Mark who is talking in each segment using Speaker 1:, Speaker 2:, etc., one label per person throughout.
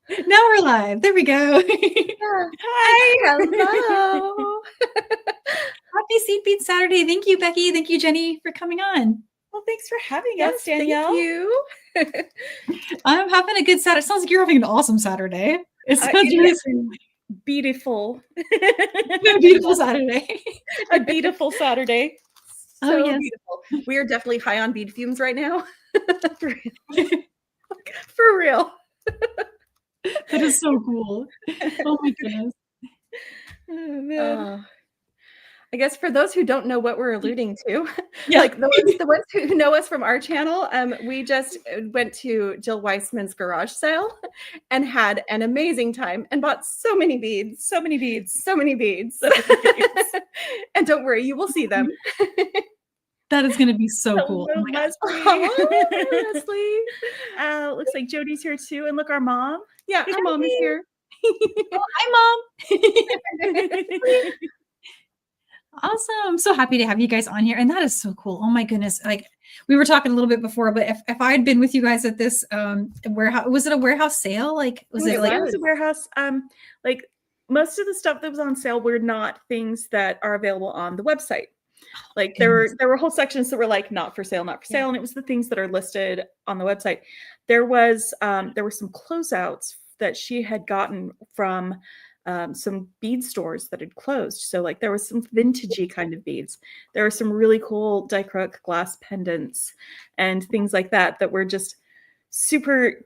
Speaker 1: Now we're live. There we go.
Speaker 2: Yeah.
Speaker 1: Hi.
Speaker 2: Hello.
Speaker 1: Happy Seed Bead Saturday. Thank you, Becky. Thank you, Jenny, for coming on.
Speaker 3: Well, thanks for having
Speaker 2: Yes,
Speaker 3: us, Danielle.
Speaker 2: thank you.
Speaker 1: I'm having a good Saturday. Sounds like you're having an awesome Saturday. It sounds
Speaker 3: It
Speaker 1: really
Speaker 3: is beautiful.
Speaker 1: a beautiful Saturday.
Speaker 3: A beautiful Saturday.
Speaker 1: Oh,
Speaker 2: So
Speaker 1: yes.
Speaker 2: beautiful. We are definitely high on bead fumes right now.
Speaker 3: For
Speaker 2: real.
Speaker 1: That is so cool. Oh my goodness.
Speaker 3: Oh, man.
Speaker 2: I guess for those who don't know what we're alluding to,
Speaker 1: Yeah.
Speaker 2: like the ones who know us from our channel, we just went to Jill Weissman's garage sale and had an amazing time and bought so many beads.
Speaker 3: So many beads.
Speaker 2: So many beads. And don't worry, you will see them.
Speaker 1: That is going to be so cool.
Speaker 3: Hello,
Speaker 1: Oh my gosh.
Speaker 3: Leslie.
Speaker 2: Leslie.
Speaker 3: Looks like Jody's here too. And look, our mom.
Speaker 2: Yeah, our mom is here.
Speaker 1: Oh, hi, Mom. Awesome. I'm so happy to have you guys on here. And that is so cool. Oh my goodness. Like we were talking a little bit before, but if I had been with you guys at this warehouse, was it a warehouse sale? Like was it like
Speaker 3: It was a warehouse? Like most of the stuff that was on sale were not things that are available on the website. Like there were whole sections that were like not for sale, and it was the things that are listed on the website. There were some closeouts that she had gotten from some bead stores that had closed. So like there was some vintagey kind of beads. There were some really cool dichroic glass pendants and things like that that were just super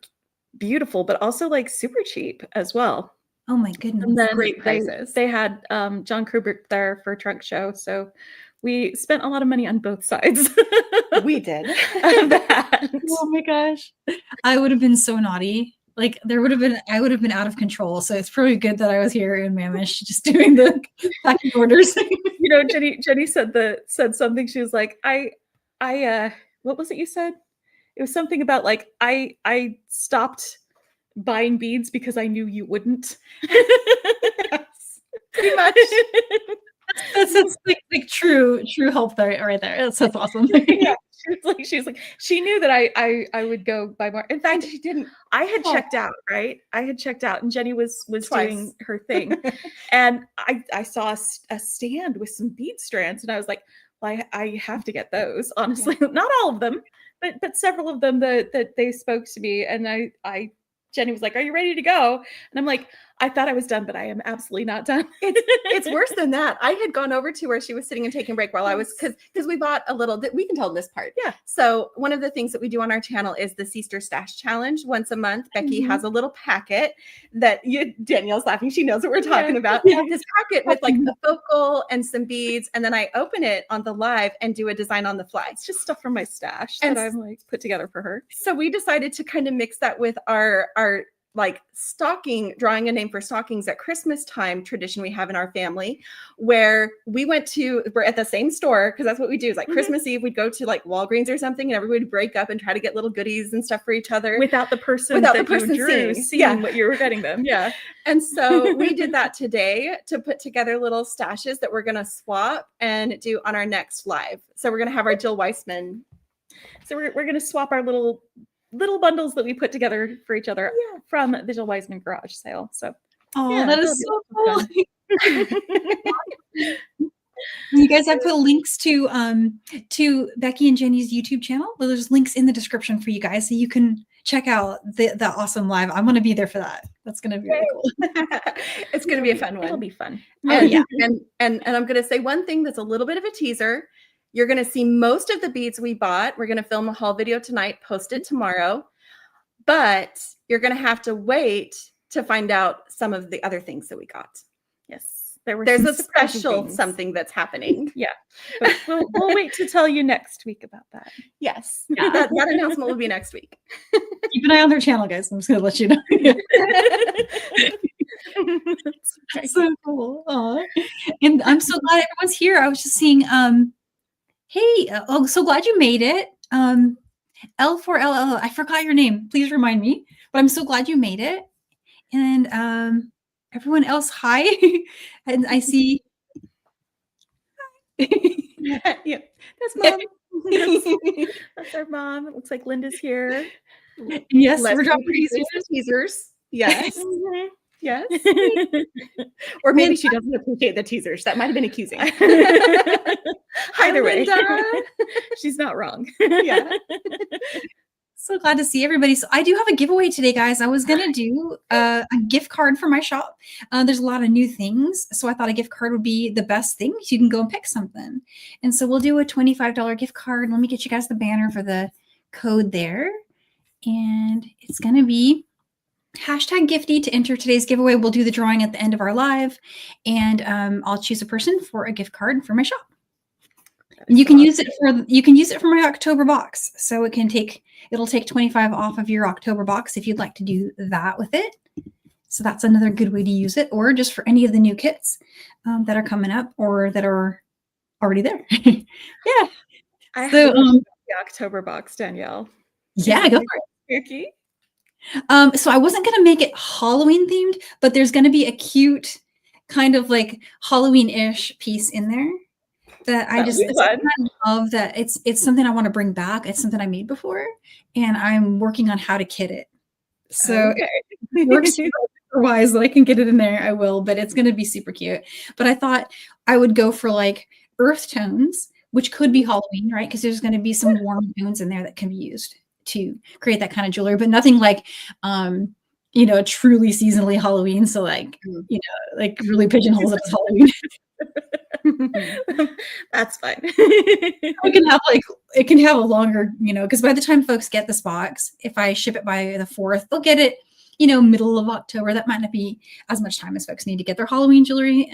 Speaker 3: beautiful, but also like super cheap as well.
Speaker 1: Oh my goodness.
Speaker 2: And then great prices.
Speaker 3: They had John Kubrick there for a trunk show. So we spent a lot of money on both sides.
Speaker 2: We did.
Speaker 1: Oh my gosh. I would have been so naughty. Like I would have been out of control. So it's probably good that I was here in Mammoth just doing the packing orders.
Speaker 3: You know, Jenny said something. She was like, I what was it you said? It was something about like I stopped buying beads because I knew you wouldn't.
Speaker 2: Yes, pretty much.
Speaker 1: That's like true help there right there. That's awesome.
Speaker 3: Yeah. She's like she knew that I would go buy more. In fact, she didn't. I had checked out, right? I had checked out, and Jenny was doing her thing, and I saw a stand with some bead strands, and I was like, well, I have to get those. Honestly, not all of them, but several of them that they spoke to me, and I Jenny was like, "Are you ready to go?" And I'm like, "I thought I was done, but I am absolutely not done."
Speaker 2: It's worse than that. I had gone over to where she was sitting and taking a break while I was because we bought a little. We can tell this part.
Speaker 3: Yeah.
Speaker 2: So one of the things that we do on our channel is the Easter Stash Challenge. Once a month, Becky has a little packet that Danielle's laughing. She knows what we're talking about.
Speaker 1: Yeah.
Speaker 2: This packet with like the focal and some beads, and then I open it on the live and do a design on the fly.
Speaker 3: It's just stuff from my stash
Speaker 2: And
Speaker 3: that I'm like put together for her.
Speaker 2: So we decided to kind of mix that with our like drawing a name for stockings at Christmas time tradition we have in our family, where we're at the same store, because that's what we do is like Christmas Eve we'd go to like Walgreens or something, and everybody would break up and try to get little goodies and stuff for each other
Speaker 3: without the person seeing what you were getting them.
Speaker 2: Yeah. And so we did that today to put together little stashes that we're going to swap and do on our next live. So we're going to have our Jill Weissman.
Speaker 3: So we're going to swap our little bundles that we put together for each other from the Jill Weissman garage sale. So
Speaker 1: that is so cool. You guys have put links to Becky and Jenny's YouTube channel. There's links in the description for you guys, so you can check out the awesome live. I'm going to be there for that. That's going to be really cool.
Speaker 2: It's going to be a fun one.
Speaker 3: It'll be fun.
Speaker 2: And I'm going to say one thing that's a little bit of a teaser. You're going to see most of the beads we bought. We're going to film a haul video tonight, post it tomorrow, but you're going to have to wait to find out some of the other things that we got.
Speaker 3: Yes,
Speaker 2: there's a special something that's happening.
Speaker 3: Yeah, but we'll wait to tell you next week about that.
Speaker 2: Yes, that announcement will be next week.
Speaker 1: Keep an eye on their channel, guys. I'm just going to let you know. So cool. Aww. And I'm so glad everyone's here. I was just seeing hey, so glad you made it. L4LL, I forgot your name. Please remind me. But I'm so glad you made it. And everyone else, hi. And I see.
Speaker 3: Yeah, that's Mom. That's our mom. It looks like Linda's here.
Speaker 1: Yes,
Speaker 2: we're
Speaker 1: dropping
Speaker 2: teasers. Yes.
Speaker 3: Mhm.
Speaker 2: Yes. Or maybe she doesn't appreciate the teasers. That might have been accusing.
Speaker 3: Hi,
Speaker 2: Either way.
Speaker 3: Linda. She's not wrong.
Speaker 2: Yeah.
Speaker 1: So glad to see everybody. So I do have a giveaway today, guys. I was gonna do a gift card for my shop. There's a lot of new things, so I thought a gift card would be the best thing. So you can go and pick something. And so we'll do a $25 gift card. Let me get you guys the banner for the code there. And it's gonna be #gifty to enter today's giveaway. We'll do the drawing at the end of our live, and I'll choose a person for a gift card for my shop. And you can use it for my October box. So it'll take 25 off of your October box if you'd like to do that with it. So that's another good way to use it, or just for any of the new kits that are coming up or that are already there. Yeah.
Speaker 3: I have
Speaker 1: So
Speaker 3: the October box, Danielle.
Speaker 1: yeah, go for it.
Speaker 3: Spooky.
Speaker 1: So I wasn't gonna make it Halloween themed, but there's gonna be a cute kind of like Halloween-ish piece in there that I love. That it's something I want to bring back. It's something I made before, and I'm working on how to kit it. So if it works wise that I can get it in there, I will. But it's gonna be super cute. But I thought I would go for like earth tones, which could be Halloween, right? Because there's gonna be some warm tones in there that can be used to create that kind of jewelry, but nothing like truly seasonally Halloween. So like, like really pigeonholes it as Halloween.
Speaker 3: That's fine.
Speaker 1: It can have a longer, because by the time folks get this box, if I ship it by the 4th, they'll get it, middle of October. That might not be as much time as folks need to get their Halloween jewelry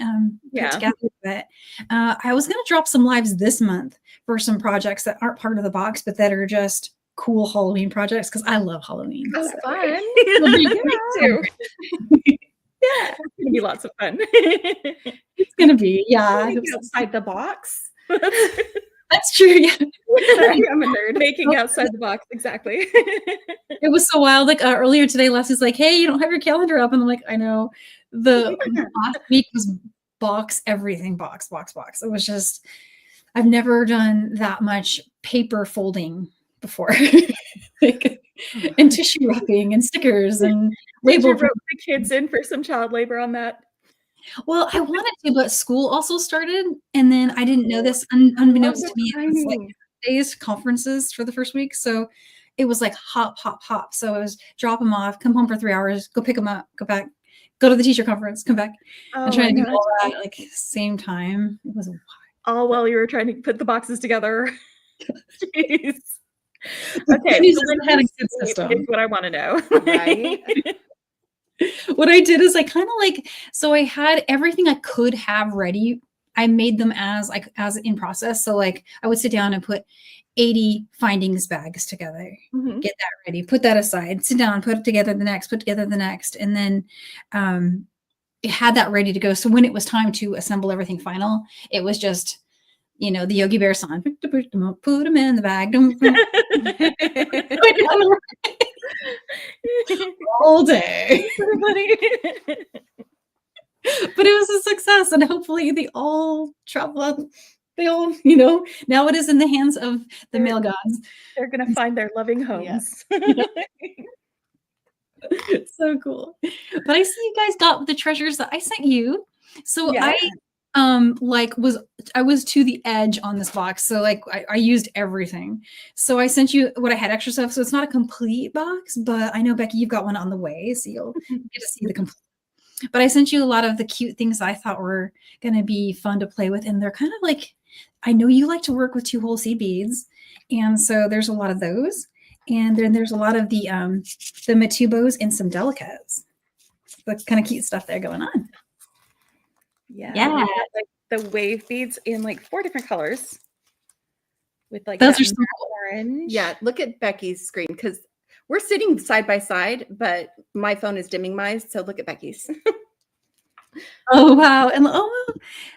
Speaker 1: put together. But I was going to drop some lives this month for some projects that aren't part of the box, but that are just cool Halloween projects, because I love Halloween.
Speaker 2: Oh,
Speaker 1: so.
Speaker 2: fun.
Speaker 3: Me too. Yeah, it's gonna be lots of fun.
Speaker 1: It's gonna be, yeah.
Speaker 2: Outside the box.
Speaker 1: That's true. Yeah.
Speaker 2: I'm a nerd.
Speaker 3: Making outside the box, exactly.
Speaker 1: It was so wild. Like earlier today, Leslie's like, "Hey, you don't have your calendar up," and I'm like, "I know." The last week was box everything, box. It was just, I've never done that much paper folding before. And tissue wrapping and stickers and label.
Speaker 3: Did you rope the kids in for some child labor on that?
Speaker 1: Well, I wanted to, but school also started, and then I didn't know this unbeknownst to me. It was like days conferences for the first week, so it was like hop. So it was drop them off, come home for 3 hours, go pick them up, go back, go to the teacher conference, come back, and trying to do all that like same time. It was wild.
Speaker 3: All while you were trying to put the boxes together. Jeez. Okay,
Speaker 1: had a good system.
Speaker 3: Is what I want to know.
Speaker 2: Right.
Speaker 1: What I did is I kind of so I had everything I could have ready. I made them as in process. So I would sit down and put 80 findings bags together, get that ready, put that aside, sit down, put together the next, and then it had that ready to go. So when it was time to assemble everything final, it was just, the Yogi Bear song, put them in the bag. All day. But it was a success, and hopefully they all travel. They all, now it is in the hands of the male gods.
Speaker 3: They're going to find their loving homes.
Speaker 1: So cool. But I see you guys got the treasures that I sent you. So I was to the edge on this box. So I used everything. So I sent you what I had extra stuff. So it's not a complete box, but I know, Becky, you've got one on the way. So you'll get to see the complete. But I sent you a lot of the cute things I thought were going to be fun to play with. And they're kind of I know you like to work with 2 whole seed beads. And so there's a lot of those. And then there's a lot of the Matubos and some delicates. The kind of cute stuff there going on.
Speaker 3: Yeah. The wave beads in 4 different colors. With
Speaker 1: those are so cool.
Speaker 3: Orange.
Speaker 2: Yeah, look at Becky's screen, because we're sitting side by side, but my phone is dimming mine. So look at Becky's.
Speaker 1: Oh, wow. And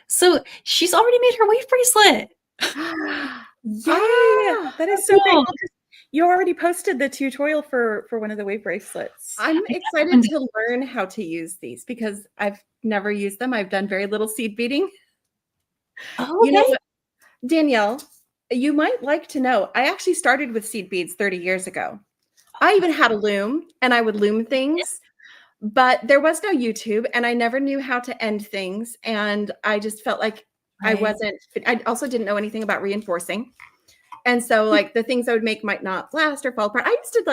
Speaker 1: so she's already made her wave bracelet.
Speaker 3: Yeah, that is so cool. You already posted the tutorial for one of the wave bracelets.
Speaker 2: I'm excited to learn how to use these because I've never used them. I've done very little seed beading.
Speaker 1: Oh,
Speaker 2: You know what, Danielle, you might like to know, I actually started with seed beads 30 years ago. I even had a loom, and I would loom things, but there was no YouTube, and I never knew how to end things, and I just felt like I
Speaker 1: Right.
Speaker 2: wasn't. I also didn't know anything about reinforcing. And so like the things I would make might not last or fall apart. I used to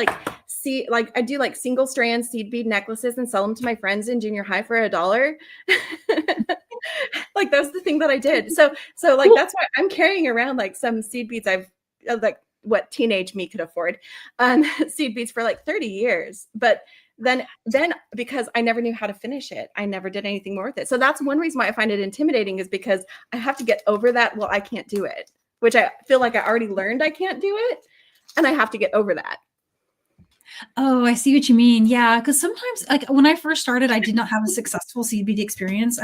Speaker 2: I do like single strand seed bead necklaces and sell them to my friends in junior high for $1. Like that was the thing that I did. So like that's why I'm carrying around like some seed beads like what teenage me could afford. Seed beads for like 30 years. But then because I never knew how to finish it, I never did anything more with it. So that's one reason why I find it intimidating, is because I have to get over that. Well, I can't do it, which I feel like I already learned I can't do it. And I have to get over that.
Speaker 1: Oh, I see what you mean. Yeah, because sometimes, like when I first started, I did not have a successful seed bead experience.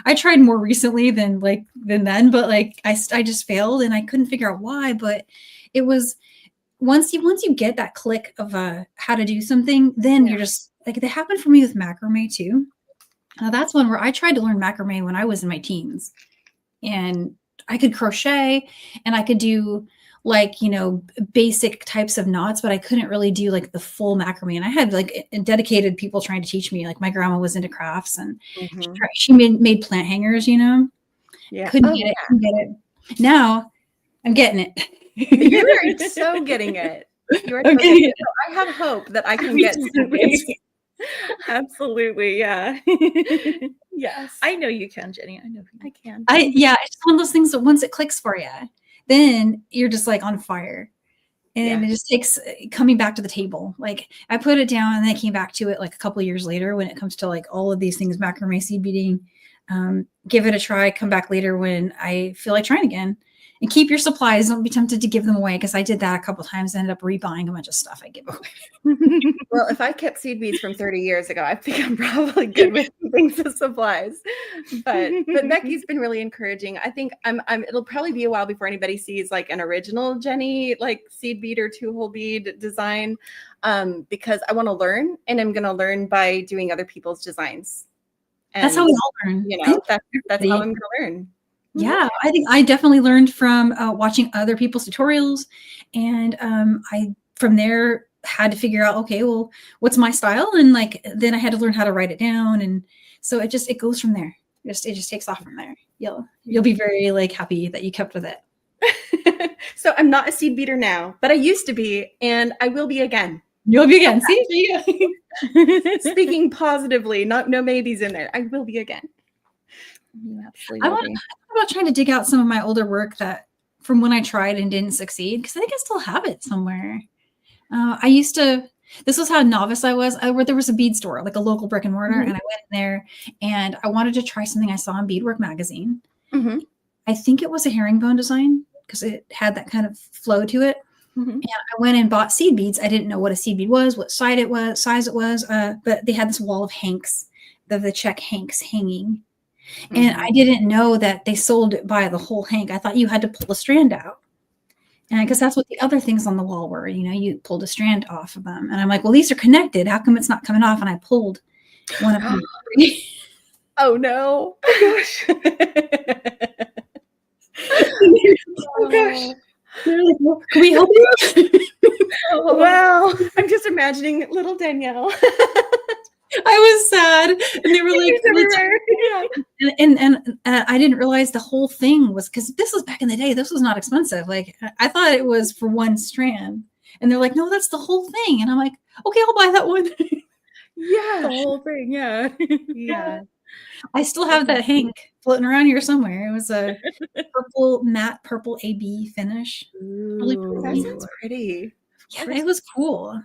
Speaker 1: I tried more recently than then, but like I just failed and I couldn't figure out why. But it was once you get that click of how to do something, then you're just like, it happened for me with macrame too. That's one where I tried to learn macrame when I was in my teens, and I could crochet and I could do like, basic types of knots, but I couldn't really do like the full macrame. And I had like dedicated people trying to teach me. Like my grandma was into crafts, and she made plant hangers,
Speaker 2: Yeah.
Speaker 1: Couldn't get it. Now I'm getting it.
Speaker 2: You are so getting it. You are so getting it. So I have hope that I can get
Speaker 3: Absolutely. Absolutely, yeah. Yes. I know you can, Jenny. I know I can.
Speaker 1: It's one of those things that once it clicks for you, then you're just like on fire. And it just takes coming back to the table. Like I put it down and then I came back to it like a couple of years later when it comes to like all of these things, macrame, seed beading. Give it a try, come back later when I feel like trying again. And keep your supplies. Don't be tempted to give them away, because I did that a couple of times. I ended up rebuying a bunch of stuff I give away.
Speaker 2: Well, if I kept seed beads from 30 years ago, I think I'm probably good with things of supplies. But Becky's been really encouraging. I think it'll probably be a while before anybody sees like an original Jenny like seed bead or 2-hole bead design, because I want to learn, and I'm going to learn by doing other people's designs. And,
Speaker 1: that's how we all learn.
Speaker 2: That's how I'm going to learn.
Speaker 1: Yeah, I think I definitely learned from watching other people's tutorials, and I from there had to figure out, okay, well, what's my style, and like then I had to learn how to write it down, and so it goes from there. It just takes off from there. You'll be very like happy that you kept with it.
Speaker 2: So I'm not a seed beater now, but I used to be, and I will be again.
Speaker 1: You'll be again. See,
Speaker 2: speaking positively, no maybes in there. I will be again.
Speaker 1: You absolutely I'm about trying to dig out some of my older work that from when I tried and didn't succeed, because I think I still have it somewhere. This was how novice I was. Where there was a bead store, like a local brick and mortar, and I went in there and I wanted to try something I saw in Beadwork magazine. I think it was a herringbone design because it had that kind of flow to it. And I went and bought seed beads. I didn't know what a seed bead was, what size it was, but they had this wall of hanks, the check hanks hanging. And I didn't know that they sold it by the whole hank. I thought you had to pull a strand out. And because that's what the other things on the wall were, you pulled a strand off of them. And I'm like, well, these are connected. How come it's not coming off? And I pulled one of them.
Speaker 2: Oh, no. Oh, gosh.
Speaker 1: Oh, gosh. They're like, well, can we help you?
Speaker 2: Oh, well, I'm just imagining little Danielle.
Speaker 1: I was sad, and they were like, and I didn't realize the whole thing was, because this was back in the day. This was not expensive. Like I thought it was for one strand, and they're like, no, that's the whole thing. And I'm like, okay, I'll buy that one.
Speaker 2: Yeah,
Speaker 3: the whole thing. Yeah,
Speaker 2: yeah.
Speaker 1: I still have that hank floating around here somewhere. It was a matte purple AB finish.
Speaker 2: Really pretty. That sounds pretty.
Speaker 1: Yeah, it was cool.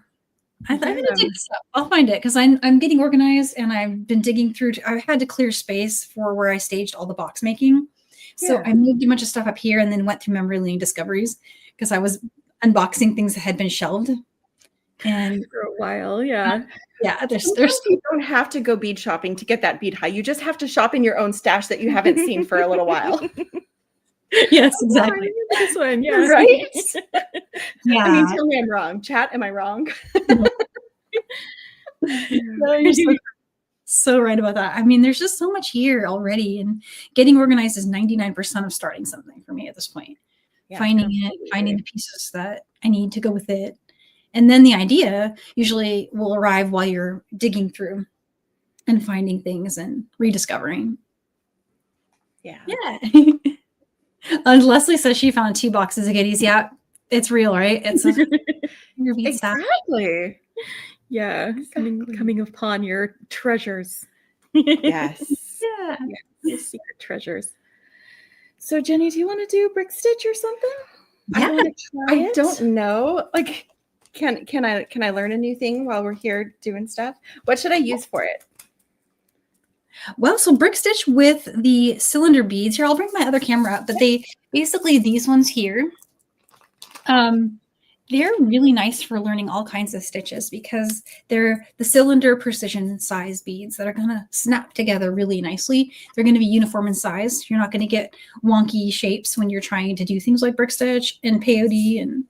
Speaker 1: I'm gonna dig this up. I'll find it, because I'm getting organized, and I've been digging through. I had to clear space for where I staged all the box making, so I moved a bunch of stuff up here, and then went through memory lane discoveries because I was unboxing things that had been shelved. And
Speaker 3: for a while, yeah.
Speaker 2: There's you don't have to go bead shopping to get that bead high. You just have to shop in your own stash that you haven't seen for a little while.
Speaker 1: Yes, exactly.
Speaker 3: This one, yeah,
Speaker 2: right.
Speaker 1: Yeah.
Speaker 2: I mean, tell me I'm wrong. Chat, am I wrong?
Speaker 1: No, you're so right about that. I mean, there's just so much here already, and getting organized is 99% of starting something for me at this point. Finding the pieces that I need to go with it, and then the idea usually will arrive while you're digging through. and finding things and rediscovering.
Speaker 2: Yeah.
Speaker 1: Yeah. Leslie says she found 2 boxes of goodies. Yeah, it's real, right? It's a your bead stack.
Speaker 2: Exactly.
Speaker 3: Yeah,
Speaker 2: Exactly.
Speaker 3: coming upon your treasures.
Speaker 2: Yes.
Speaker 1: Yeah.
Speaker 3: Your secret treasures. So Jenny, do you want to do brick stitch or something?
Speaker 1: Yeah.
Speaker 3: I want to try
Speaker 2: I
Speaker 3: it.
Speaker 2: don't know. Like, can I learn a new thing while we're here doing stuff? What should I use for it?
Speaker 1: Well, so brick stitch with the cylinder beads. Here, I'll bring my other camera up, but they basically these ones here. They're really nice for learning all kinds of stitches because they're the cylinder precision size beads that are going to snap together really nicely. They're going to be uniform in size. You're not going to get wonky shapes when you're trying to do things like brick stitch and peyote. And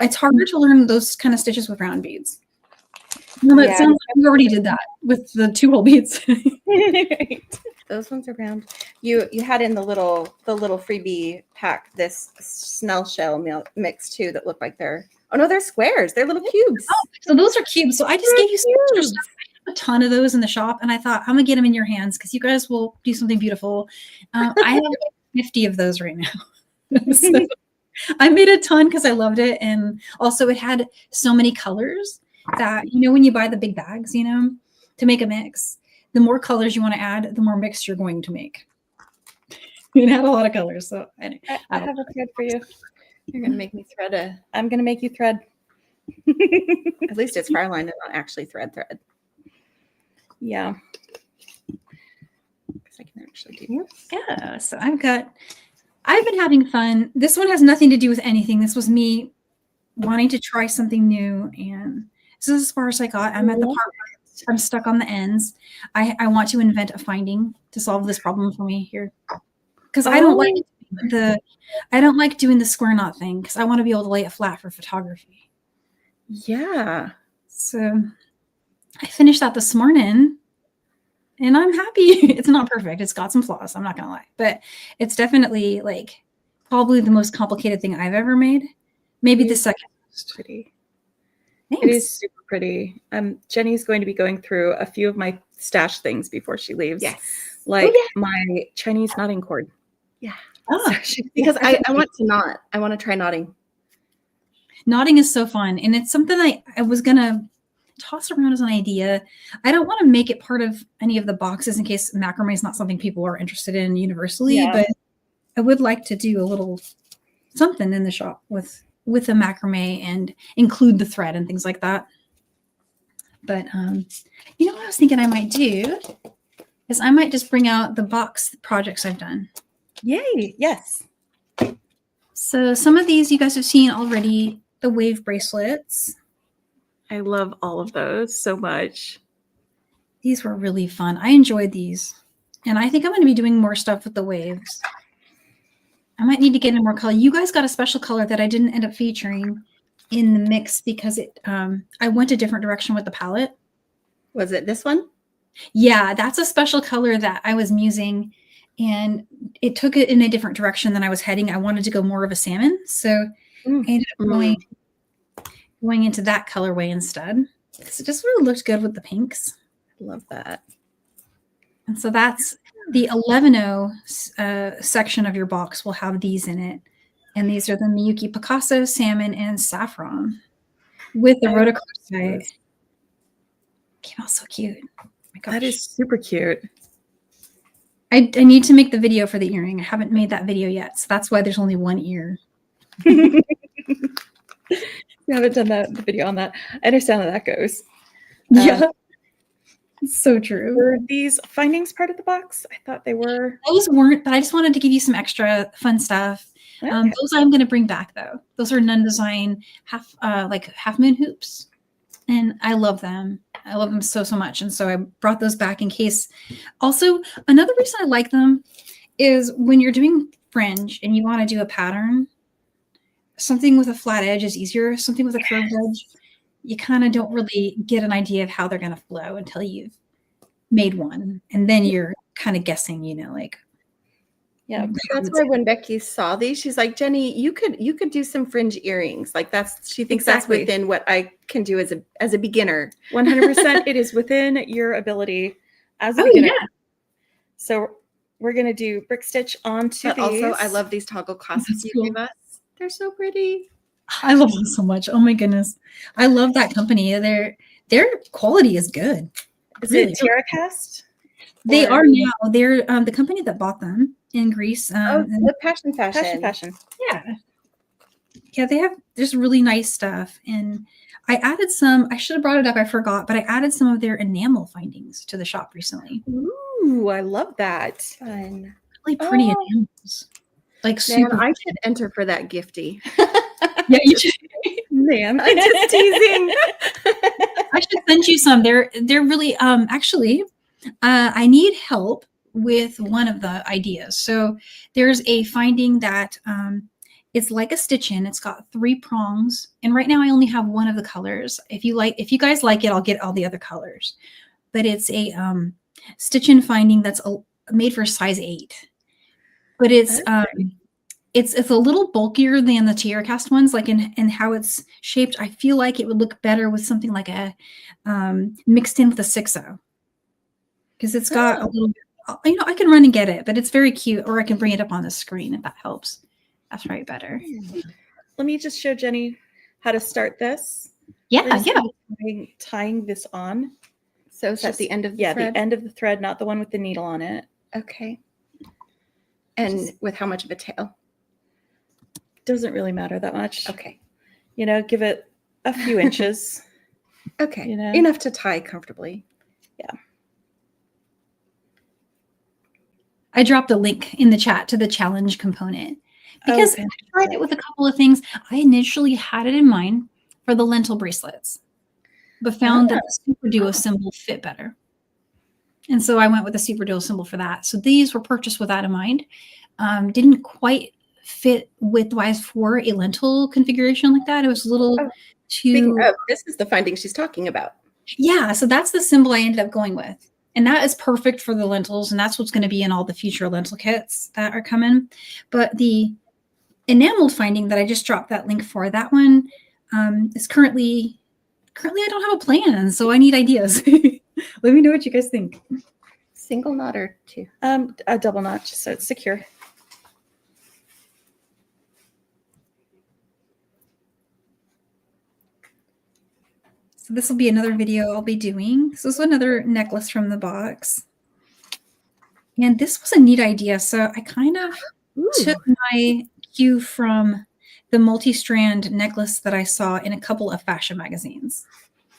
Speaker 1: it's harder to learn those kind of stitches with round beads. No, that sounds like we already did that with the 2-hole beads.
Speaker 2: Those ones are round. You had in the little freebie pack this snail shell mix too that look like they're they're squares. They're little cubes.
Speaker 1: Oh, so those are cubes. So I just gave you some extra stuff. I have a ton of those in the shop, and I thought I'm gonna get them in your hands because you guys will do something beautiful. I have like 50 of those right now. So I made a ton because I loved it, and also it had so many colors that when you buy the big bags, to make a mix, the more colors you want to add, the more mix you're going to make. It had a lot of colors, so
Speaker 2: I have a thread for you. You're gonna make me thread I'm gonna make you thread. At least it's fire line and not actually thread. Yeah. Because I can actually do this.
Speaker 1: Yeah. So I've been having fun. This one has nothing to do with anything. This was me wanting to try something new, and this is as far as I got. I'm at the part where I'm stuck on the ends. I want to invent a finding to solve this problem for me here. Because I don't like doing the square knot thing because I want to be able to lay it flat for photography.
Speaker 2: Yeah.
Speaker 1: So I finished that this morning and I'm happy. It's not perfect. It's got some flaws. I'm not going to lie, but it's definitely like probably the most complicated thing I've ever made. Maybe the second most.
Speaker 3: Pretty.
Speaker 1: Thanks.
Speaker 3: It is super pretty. Jenny's going to be going through a few of my stash things before she leaves.
Speaker 2: Yes.
Speaker 3: Like my Chinese knotting cord.
Speaker 2: Yeah.
Speaker 1: Oh,
Speaker 2: Because I want to knot. I want to try knotting.
Speaker 1: Knotting is so fun. And it's something I was going to toss around as an idea. I don't want to make it part of any of the boxes in case macrame is not something people are interested in universally, but I would like to do a little something in the shop with a macrame and include the thread and things like that. But what I was thinking I might do is I might just bring out the box projects I've done.
Speaker 2: Yay. Yes.
Speaker 1: So some of these you guys have seen already, the wave bracelets.
Speaker 3: I love all of those so much.
Speaker 1: These were really fun. I enjoyed these. And I think I'm going to be doing more stuff with the waves. I might need to get in more color. You guys got a special color that I didn't end up featuring in the mix because I went a different direction with the palette.
Speaker 2: Was it this one?
Speaker 1: Yeah, that's a special color that I was musing, and it took it in a different direction than I was heading. I wanted to go more of a salmon, so I ended up going into that colorway instead. Because it just really looked good with the pinks.
Speaker 2: I love that.
Speaker 1: And so that's the 11-0 section of your box will have these in it. And these are the Miyuki Picasso, salmon, and saffron with the rotochrosite. Came out so cute. Oh my gosh.
Speaker 3: That is super cute.
Speaker 1: I need to make the video for the earring. I haven't made that video yet. So that's why there's only one ear.
Speaker 3: You haven't done the video on that. I understand how that goes.
Speaker 1: Yeah. It's so true.
Speaker 3: Were these findings part of the box? I thought they were.
Speaker 1: Those weren't, but I just wanted to give you some extra fun stuff.
Speaker 3: Okay.
Speaker 1: Those I'm going to bring back though. Those are Nun Design half moon hoops. And I love them. I love them so much. And so I brought those back in case. Also, another reason I like them is when you're doing fringe and you want to do a pattern, something with a flat edge is easier. Something with a curved edge, you kind of don't really get an idea of how they're going to flow until you've made one. And then you're kind of guessing,
Speaker 2: Yeah, that's why when Becky saw these, she's like, Jenny, you could do some fringe earrings. Like she thinks that's within what I can do as a beginner.
Speaker 3: 100%. It is within your ability. as a
Speaker 1: Oh,
Speaker 3: beginner.
Speaker 1: yeah.
Speaker 3: So we're going to do brick stitch onto
Speaker 2: But
Speaker 3: these.
Speaker 2: also, I love these toggle clasps
Speaker 1: That's
Speaker 2: you
Speaker 1: cool.
Speaker 2: gave us. They're so pretty.
Speaker 1: I love them so much. Oh my goodness. I love that company. Their quality is good.
Speaker 3: Is
Speaker 1: Really.
Speaker 3: it TerraCast?
Speaker 1: They
Speaker 3: Or-
Speaker 1: are now. They're the company that bought them in Greece.
Speaker 2: Oh,
Speaker 1: And
Speaker 2: the passion fashion.
Speaker 3: Fashion.
Speaker 1: yeah. Yeah, they have just really nice stuff. And I added some, I should have brought it up, I forgot, but I added some of their enamel findings to the shop recently.
Speaker 3: Ooh, I love that.
Speaker 2: Fun.
Speaker 1: Really pretty
Speaker 2: Oh.
Speaker 1: enamels. Like
Speaker 2: Man,
Speaker 1: super.
Speaker 2: I should enter for that gifty.
Speaker 1: Yeah, you should.
Speaker 3: Man,
Speaker 2: I'm just teasing.
Speaker 1: I should send you some. They're really actually I need help with one of the ideas. So there's a finding that it's like a stitch in. It's got 3 prongs, and right now I only have one of the colors. If you guys like it, I'll get all the other colors. But it's a stitch in finding that's made for size 8. But it's a little bulkier than the TerraCast ones, like in how it's shaped. I feel like it would look better with something like a mixed in with a 6-0, because it's got a little bit, I can run and get it, but it's very cute, or I can bring it up on the screen if that helps. That's probably better.
Speaker 3: let me just show Jenny how to start this.
Speaker 1: Yeah,
Speaker 3: We're just
Speaker 1: yeah.
Speaker 3: gonna be tying this on.
Speaker 2: So it's at
Speaker 3: Just-
Speaker 2: the end of the
Speaker 3: Yeah,
Speaker 2: thread?
Speaker 3: the end of the thread, not the one with the needle on it.
Speaker 2: Okay. And with how much of a tail?
Speaker 3: Doesn't really matter that much.
Speaker 2: Okay.
Speaker 3: Give it a few inches.
Speaker 2: Okay.
Speaker 3: You know?
Speaker 2: Enough to tie comfortably.
Speaker 1: I dropped a link in the chat to the challenge component because I tried it with a couple of things. I initially had it in mind for the lentil bracelets, but found that the Super Duo symbol fit better. And so I went with the Super Duo symbol for that. So these were purchased with that in mind. Didn't quite fit width-wise for a lentil configuration like that. It was a little too...
Speaker 2: This is the finding she's talking about.
Speaker 1: Yeah, so that's the symbol I ended up going with. And that is perfect for the lentils, and that's what's going to be in all the future lentil kits that are coming. But the enameled finding that I just dropped that link for, that one is currently I don't have a plan, so I need ideas. Let me know what you guys think.
Speaker 2: Single knot or 2?
Speaker 3: A double knot, just so it's secure.
Speaker 1: So this will be another video I'll be doing. So this is another necklace from the box. And this was a neat idea. So I kind of took my cue from the multi-strand necklace that I saw in a couple of fashion magazines,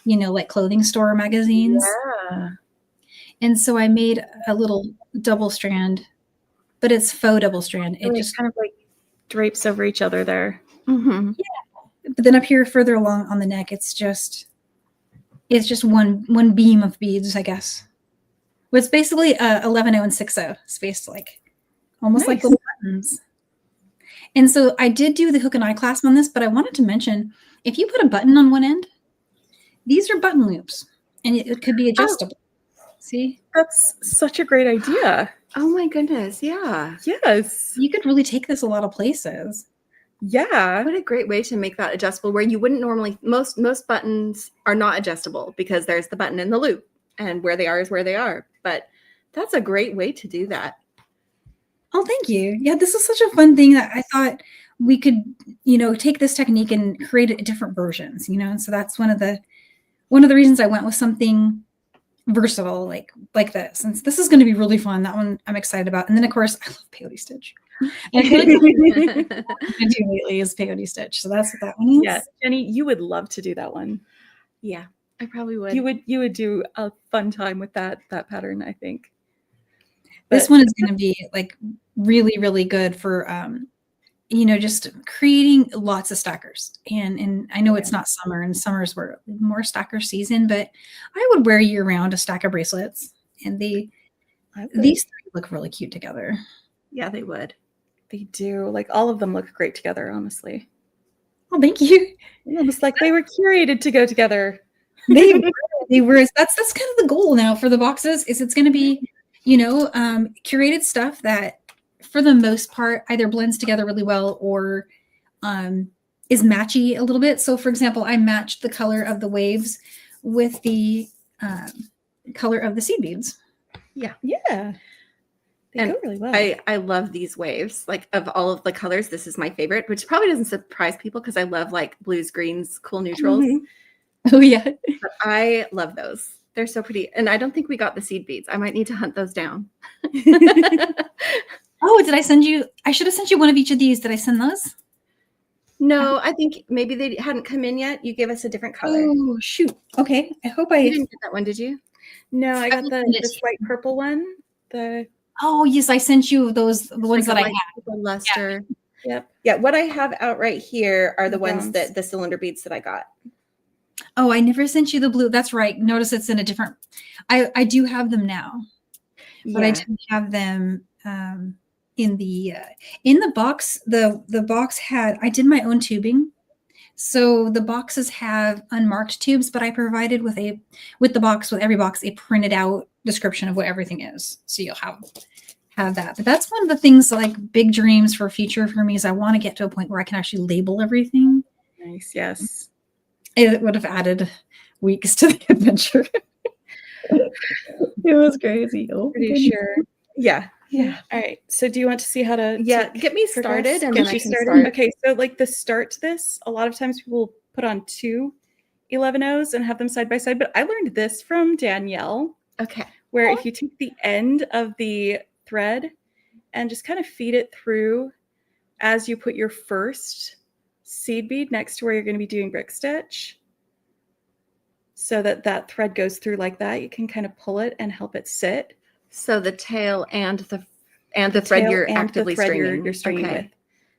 Speaker 1: like clothing store magazines.
Speaker 2: Yeah.
Speaker 1: And so I made a little double strand, but it's faux double strand. It just
Speaker 3: kind of like drapes over each other there.
Speaker 2: Mm-hmm.
Speaker 1: But then up here further along on the neck, it's just one beam of beads, I guess. Well, it's basically 11-0 and 6-0 spaced almost like little buttons. And so I did do the hook and eye clasp on this, but I wanted to mention, if you put a button on one end, these are button loops, and it could be adjustable. See?
Speaker 3: That's such a great idea.
Speaker 2: Oh my goodness. Yeah.
Speaker 3: Yes.
Speaker 1: You could really take this a lot of places.
Speaker 3: Yeah.
Speaker 2: What a great way to make that adjustable, where you wouldn't normally, most buttons are not adjustable because there's the button in the loop, and where they are is where they are. But that's a great way to do that.
Speaker 1: Oh, thank you. Yeah, this is such a fun thing that I thought we could, take this technique and create it different versions, and so that's one of the reasons I went with something versatile like this. And this is going to be really fun. That one I'm excited about. And then of course I love peyote stitch. And I do lately is peyote stitch. So that's what that one is.
Speaker 3: Yeah. Jenny, you would love to do that one.
Speaker 2: Yeah, I probably would.
Speaker 3: You would do a fun time with that pattern, I think.
Speaker 1: This one is going to be really, really good for, just creating lots of stackers. And I know it's not summer, and summers were more stacker season, but I would wear year round a stack of bracelets. And these 3 look really cute together.
Speaker 2: Yeah, they would.
Speaker 3: They do. All of them look great together, honestly.
Speaker 1: Oh, thank you.
Speaker 3: Almost like they were curated to go together.
Speaker 1: They were. That's kind of the goal now for the boxes. Is it's going to be, curated stuff that, for the most part, either blends together really well or is matchy a little bit. So, for example, I matched the color of the waves with the color of the seed beads.
Speaker 3: Yeah. They
Speaker 2: And
Speaker 3: go really well.
Speaker 2: I love these waves. Like of all of the colors, this is my favorite, which probably doesn't surprise people because I love like blues, greens, cool neutrals.
Speaker 3: Mhm.
Speaker 1: Oh yeah.
Speaker 2: But I love those. They're so pretty. And I don't think we got the seed beads. I might need to hunt those down.
Speaker 1: Oh, did I send you? I should have sent you one of each of these. Did I send those?
Speaker 2: No, I think maybe they hadn't come in yet. You gave us a different color.
Speaker 1: Oh shoot. Okay. I hope
Speaker 2: You
Speaker 1: I.
Speaker 2: didn't get that one, did you?
Speaker 3: No, I got
Speaker 1: will
Speaker 3: the
Speaker 1: send it
Speaker 3: this
Speaker 1: to
Speaker 3: white purple one. The
Speaker 1: Oh yes, I sent you those the ones
Speaker 2: Like
Speaker 1: that
Speaker 2: a
Speaker 1: I
Speaker 2: light
Speaker 1: had.
Speaker 2: purple luster.
Speaker 3: Yep.
Speaker 2: Yeah, what I have out right here are the
Speaker 3: The
Speaker 2: ones
Speaker 3: bronze.
Speaker 2: that the cylinder beads that I got.
Speaker 1: Oh, I never sent you the blue. That's right. Notice it's in a different. I do have them now, but I didn't have them in the box. The box had. I did my own tubing, so the boxes have unmarked tubes, but I provided with the box with every box a printed out description of what everything is, so you'll have that. But that's one of the things like big dreams for future for me is I want to get to a point where I can actually label everything.
Speaker 3: Nice. Yes.
Speaker 1: It would have added weeks to the adventure. It was crazy. Oh,
Speaker 3: Pretty sure.
Speaker 2: Yeah.
Speaker 1: Yeah.
Speaker 3: All right. So do you want to see how to
Speaker 2: Get me
Speaker 3: progress?
Speaker 2: started and
Speaker 3: Get
Speaker 2: then I
Speaker 3: you
Speaker 2: can
Speaker 3: started?
Speaker 2: start.
Speaker 3: Okay, so like the start to this, a lot of times people put on 2 11-Os and have them side by side, but I learned this from Danielle,
Speaker 2: Okay.
Speaker 3: where if you take the end of the thread and just kind of feed it through as you put your first seed bead next to where you're going to be doing brick stitch, so that that thread goes through like that, you can kind of pull it and help it sit.
Speaker 2: So the tail and the thread
Speaker 3: tail
Speaker 2: you're
Speaker 3: and
Speaker 2: actively
Speaker 3: the thread
Speaker 2: stringing.
Speaker 3: you're stringing
Speaker 2: Okay.
Speaker 3: with.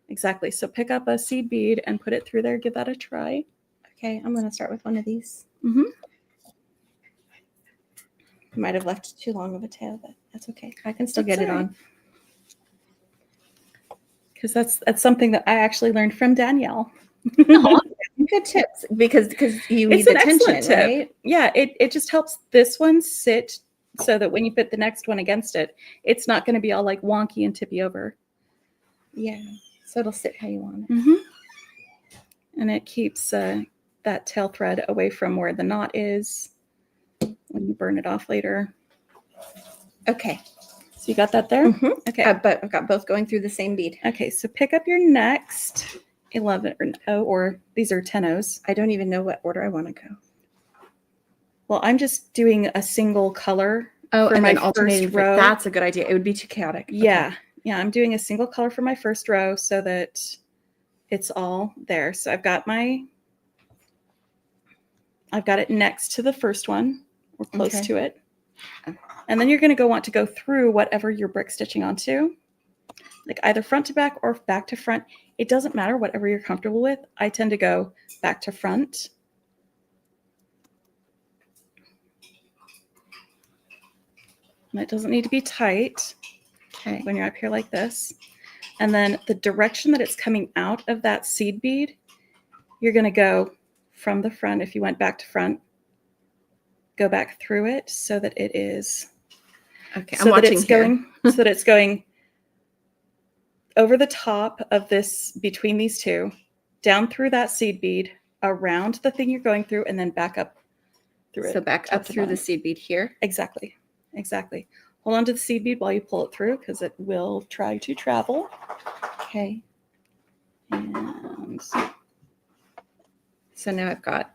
Speaker 3: Exactly. So pick up a seed bead and put it through there. Give that a try.
Speaker 2: Okay, I'm going to start with one of these.
Speaker 3: Mm-hmm.
Speaker 2: Might have left too long of a tail, but that's okay. I can still
Speaker 3: That's
Speaker 2: get it
Speaker 3: all right.
Speaker 2: on.
Speaker 3: Because that's something that I actually learned from Danielle.
Speaker 1: Aw.
Speaker 2: Good tips because you need
Speaker 3: It's
Speaker 2: the
Speaker 3: an excellent
Speaker 2: tension,
Speaker 3: tip.
Speaker 2: right?
Speaker 3: Yeah, it just helps this one sit so that when you put the next one against it, it's not going to be all like wonky and tippy over.
Speaker 2: Yeah. So it'll sit how you want it.
Speaker 3: Mm-hmm. And it keeps that tail thread away from where the knot is when you burn it off later.
Speaker 2: Okay.
Speaker 3: So you got that there?
Speaker 2: Mhm.
Speaker 3: Okay.
Speaker 2: But I've got both going through the same bead.
Speaker 3: Okay, so pick up your next 11 or these are 10-Os.
Speaker 2: I don't even know what order I want to go.
Speaker 3: Well, I'm just doing a single color.
Speaker 2: Oh,
Speaker 3: for
Speaker 2: and
Speaker 3: my
Speaker 2: then alternating.
Speaker 3: first row.
Speaker 2: That's a good idea. It would be too chaotic. Okay.
Speaker 3: Yeah. Yeah, I'm doing a single color for my first row so that it's all there. So I've got it next to the first one or close
Speaker 2: Okay.
Speaker 3: to it. And then you're going to want to go through whatever you're brick stitching onto, like either front to back or back to front. It doesn't matter, whatever you're comfortable with. I tend to go back to front. And it doesn't need to be tight
Speaker 2: Okay.
Speaker 3: when you're up here like this. And then the direction that it's coming out of that seed bead, you're going to go from the front. If you went back to front, go back through it so that it is
Speaker 2: Okay.
Speaker 3: so
Speaker 2: I'm
Speaker 3: that
Speaker 2: watching
Speaker 3: it's
Speaker 2: here.
Speaker 3: going so that it's going over the top of this, between these two, down through that seed bead, around the thing you're going through, and then back up through it.
Speaker 2: So back
Speaker 3: top
Speaker 2: up
Speaker 3: to
Speaker 2: through the
Speaker 3: bottom.
Speaker 2: seed bead here.
Speaker 3: Exactly. Hold on to the seed bead while you pull it through because it will try to travel.
Speaker 2: Okay.
Speaker 3: And
Speaker 2: So now I've got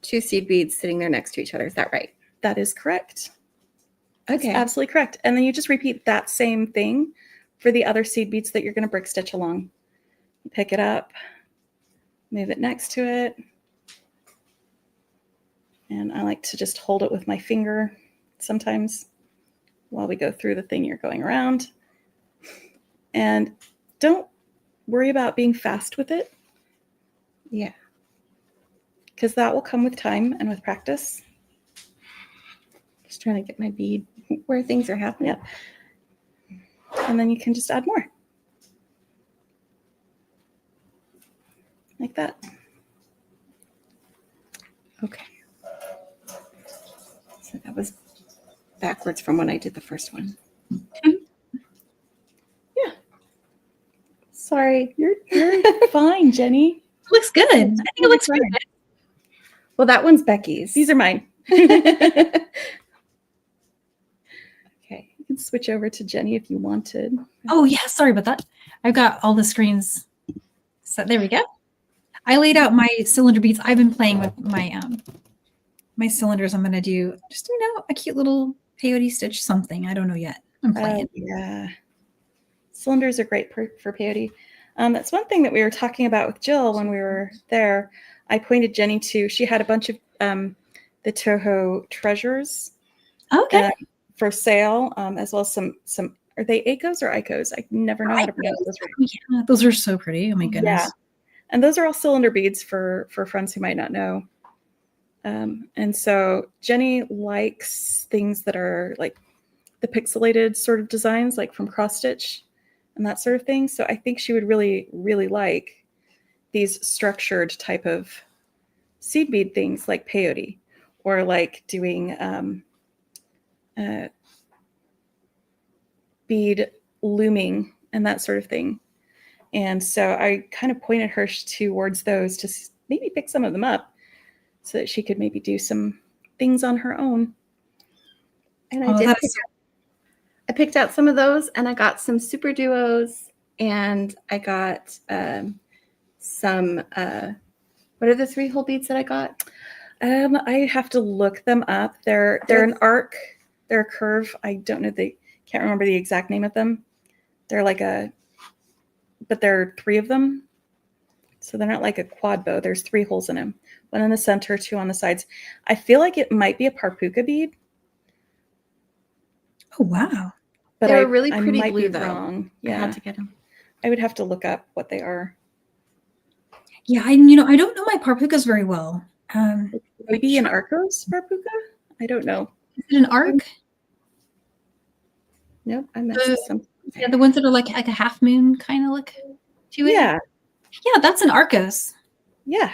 Speaker 2: 2 seed beads sitting there next to each other. Is that right?
Speaker 3: that is correct. That's
Speaker 2: Okay.
Speaker 3: absolutely correct. And then you just repeat that same thing for the other seed beads that you're going to brick stitch along. You pick it up, move it next to it. And I like to just hold it with my finger sometimes while we go through the thing you're going around. And don't worry about being fast with it,
Speaker 2: Yeah.
Speaker 3: because that will come with time and with practice.
Speaker 2: Just trying to get my bead where things are happening.
Speaker 3: Yep. And then you can just add more. Like that.
Speaker 2: Okay. So that was backwards from when I did the first one.
Speaker 3: Yeah. Sorry, you're fine, Jenny.
Speaker 1: Looks good. I think it looks
Speaker 3: fine.
Speaker 1: good.
Speaker 2: Well, that one's Becky's.
Speaker 3: These are mine.
Speaker 2: Okay. switch over to Jenny if you wanted.
Speaker 1: Oh yeah, sorry about that. I've got all the screens set. There we go. I laid out my cylinder beads. I've been playing with my my cylinders. I'm gonna do just a cute little peyote stitch something. I don't know yet. I'm playing.
Speaker 2: Yeah, cylinders are great for peyote. That's one thing that we were talking about with Jill when we were there. I pointed Jenny to. She had a bunch of the Toho treasures.
Speaker 1: Okay.
Speaker 2: For sale, as well as some. Are they Acos or Icos? I never know how to pronounce those.
Speaker 1: Yeah, those are so pretty. Oh my goodness.
Speaker 2: Yeah, and those are all cylinder beads for friends who might not know. And so Jenny likes things that are like the pixelated sort of designs, like from cross stitch and that sort of thing. So I think she would really, really like these structured type of seed bead things like peyote, or like doing bead looming and that sort of thing. And so I kind of pointed her towards those to maybe pick some of them up so that she could maybe do some things on her own. And I picked out some of those, and I got some super duos, and I got some what are the 3-hole beads that I got? I have to look them up. They're an arc, they're a curve. I don't know, can't remember the exact name of them. They're like but there are 3 of them. So they're not like a quad bow. There's 3 holes in them. 1 in the center, 2 on the sides. I feel like it might be a parpuka bead.
Speaker 1: Oh wow!
Speaker 2: But
Speaker 4: They're really pretty
Speaker 2: might
Speaker 4: blue,
Speaker 2: be
Speaker 4: though.
Speaker 2: wrong. Yeah,
Speaker 4: I had to get them.
Speaker 2: I would have to look up what they are.
Speaker 1: Yeah, I don't know my parpukas very well.
Speaker 2: Maybe an Arcos parpuka? I don't know.
Speaker 1: Is it an arc?
Speaker 2: Nope, I missed something.
Speaker 1: Yeah, the ones that are like a half moon kind of look to it.
Speaker 2: Yeah,
Speaker 1: Yeah, that's an Arcos.
Speaker 2: yeah.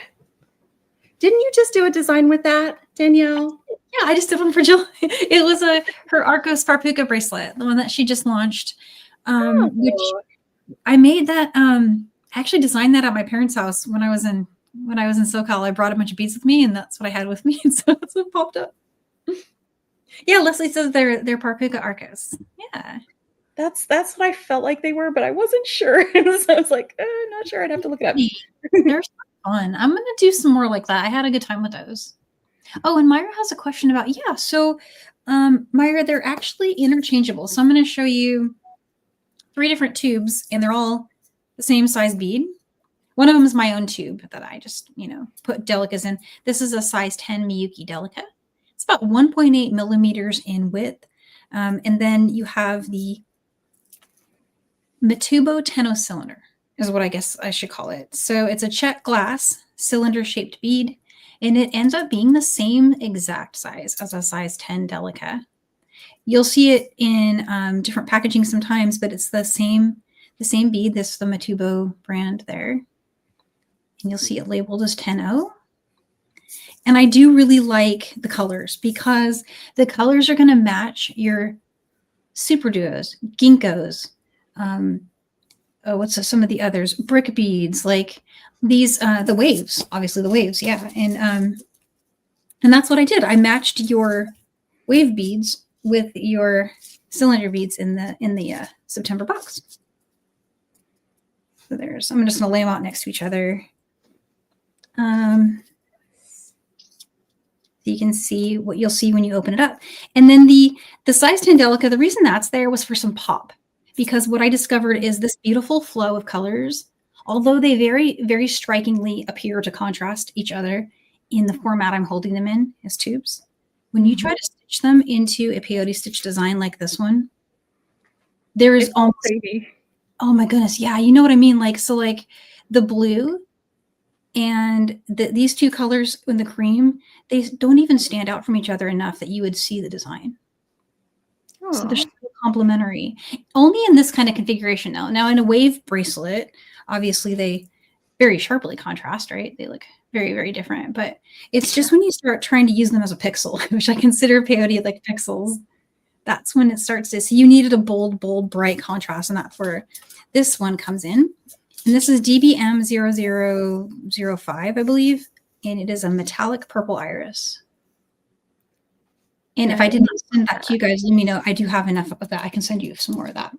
Speaker 4: Didn't you just do a design with that, Danielle?
Speaker 1: Yeah, I just did one for Jill. It was her Arcos Parpuka bracelet, the one that she just launched. Which I made that. I actually designed that at my parents' house when I was in SoCal. I brought a bunch of beads with me, and that's what I had with me. And so that's what popped up. Yeah, Leslie says they're Parpuka Arcos. Yeah.
Speaker 2: That's what I felt like they were, but I wasn't sure. So I was like, not sure. I'd have to look it up.
Speaker 1: They're so fun. I'm gonna do some more like that. I had a good time with those. Oh, and Myra has a question about, so Myra, they're actually interchangeable. So I'm going to show you 3 different tubes, and they're all the same size bead. One of them is my own tube that I just, put delicas in. This is a size 10 Miyuki delica. It's about 1.8 millimeters in width. And then you have the Mitubo Tenno cylinder is what I guess I should call it. So it's a check glass cylinder shaped bead, and it ends up being the same exact size as a size 10 delica. You'll see it in different packaging sometimes, but it's the same bead. This is the Mitubo brand there. And you'll see it labeled as 10-0. And I do really like the colors because the colors are going to match your super duos, ginkgos, what's some of the others, brick beads, like these, the waves, obviously the waves. Yeah. And that's what I did. I matched your wave beads with your cylinder beads in the September box. So I'm just going to lay them out next to each other. So you can see what you'll see when you open it up. And then the size 10 delica, the reason that's there was for some pop, because what I discovered is this beautiful flow of colors, although they very, very strikingly appear to contrast each other in the format I'm holding them in as tubes. When you try to stitch them into a peyote stitch design like this one, there is almost, oh my goodness, yeah, you know what I mean? Like the blue and these 2 colors in the cream, they don't even stand out from each other enough that you would see the design. Oh. So they're so complementary. Only in this kind of configuration now. Now in a wave bracelet, obviously they very sharply contrast, right? They look very, very different. But it's just when you start trying to use them as a pixel, which I consider peyote like pixels, that's when it starts to, so you needed a bold, bright contrast, and that's where this one comes in. And this is DBM 0005, I believe. And it is a metallic purple iris. And if I did not send that to you guys, let me know. I do have enough of that. I can send you some more of that.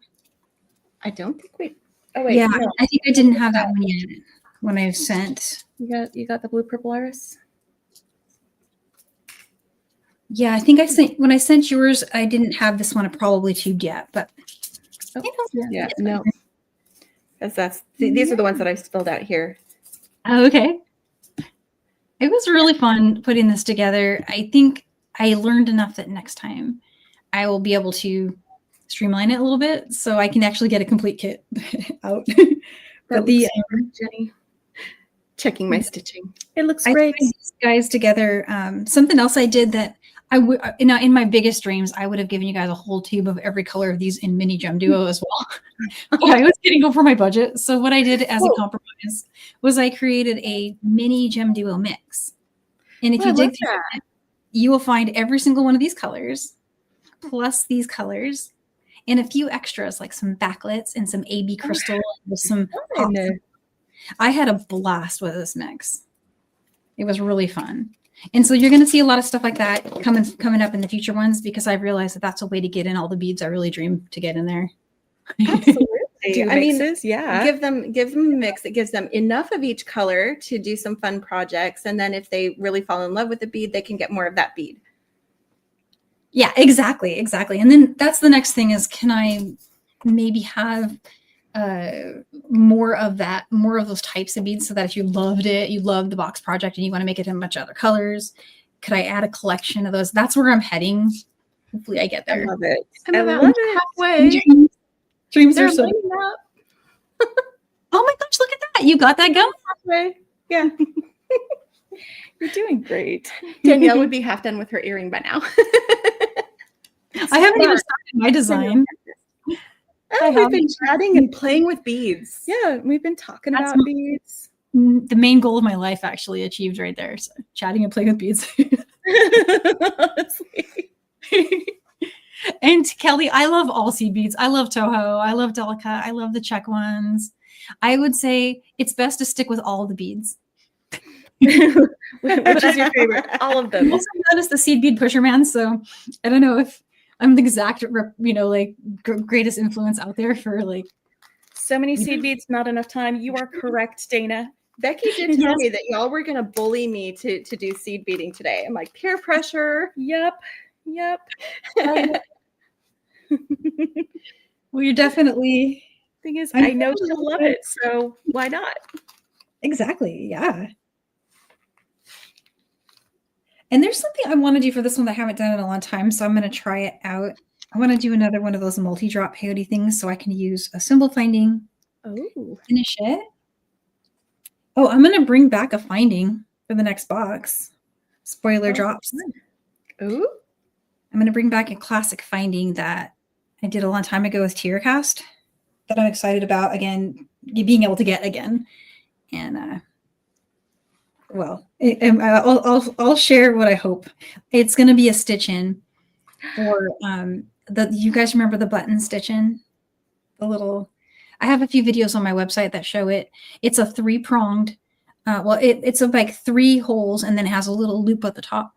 Speaker 2: I don't think we. Oh wait,
Speaker 1: Yeah,
Speaker 2: no.
Speaker 1: I think I didn't have that one yet when I sent.
Speaker 2: You got the blue purple iris.
Speaker 1: Yeah, I think I sent when I sent yours. I didn't have this one probably tubed yet, but
Speaker 2: Oh,
Speaker 1: you know,
Speaker 2: yeah,
Speaker 1: it's
Speaker 2: no. That's these are the ones that I spelled out here.
Speaker 1: Oh, okay. It was really fun putting this together. I think I learned enough that next time I will be able to streamline it a little bit so I can actually get a complete kit out. But
Speaker 2: That looks great, Jenny. Checking my stitching.
Speaker 3: It looks
Speaker 1: I
Speaker 3: great.
Speaker 1: put these guys together. Something else I did that I would in my biggest dreams, I would have given you guys a whole tube of every color of these in mini gem duo as well. But I was getting over my budget. So what I did as a compromise was I created a mini gem duo mix. And if you dig through it, you will find every single one of these colors, plus these colors, and a few extras like some backlets and some AB crystal with some pops. I had a blast with this mix. It was really fun. And so you're going to see a lot of stuff like that coming up in the future ones because I've realized that that's a way to get in all the beads I really dream to get in there.
Speaker 2: Absolutely.
Speaker 3: Do
Speaker 2: I mean,
Speaker 3: mixes, yeah.
Speaker 2: give them a mix that gives them enough of each color to do some fun projects. And then if they really fall in love with the bead, they can get more of that bead.
Speaker 1: Yeah, exactly. And then that's the next thing is, can I maybe have more of those types of beads so that if you loved the box project and you want to make it in a bunch of other colors, could I add a collection of those? That's where I'm heading. Hopefully I get there.
Speaker 2: I love it.
Speaker 3: I love it.
Speaker 2: Halfway.
Speaker 1: Dreams are
Speaker 2: They're
Speaker 1: so
Speaker 2: lining up.
Speaker 1: Oh my gosh, look at that. You got that going.
Speaker 2: Halfway. Yeah.
Speaker 3: You're doing great.
Speaker 2: Danielle would be half done with her earring by now.
Speaker 1: I haven't even started my design.
Speaker 2: We've been chatting and playing with beads.
Speaker 3: Yeah, we've been talking
Speaker 1: That's
Speaker 3: about beads.
Speaker 1: The main goal of my life actually achieved right there. So chatting and playing with beads.
Speaker 2: Honestly.
Speaker 1: And Kelly, I love all seed beads. I love Toho. I love Delica. I love the check ones. I would say it's best to stick with all the beads.
Speaker 3: Which is your favorite? All of them.
Speaker 1: Also known as the seed bead pusher man. So I don't know if I'm the exact, greatest influence out there for like.
Speaker 3: So many seed beads, not enough time. You are correct, Dana.
Speaker 2: Becky did tell me that y'all were going to bully me to do seed beading today. I'm like, peer pressure.
Speaker 3: Yep.
Speaker 1: Well, you're definitely.
Speaker 3: Thing is, I know she'll love it, so why not?
Speaker 1: Exactly. Yeah. And there's something I want to do for this one that I haven't done in a long time, so I'm going to try it out. I want to do another one of those multi-drop peyote things so I can use a symbol finding.
Speaker 2: Oh.
Speaker 1: Finish it. Oh, I'm going to bring back a finding for the next box. Spoiler drops.
Speaker 2: Ooh.
Speaker 1: I'm going to bring back a classic finding that I did a long time ago with TierCast that I'm excited about again, being able to get again. And I'll share what I hope. It's going to be a stitch in for you guys remember the button stitch in? I have a few videos on my website that show it. It's a 3-pronged, it's like 3 holes and then it has a little loop at the top.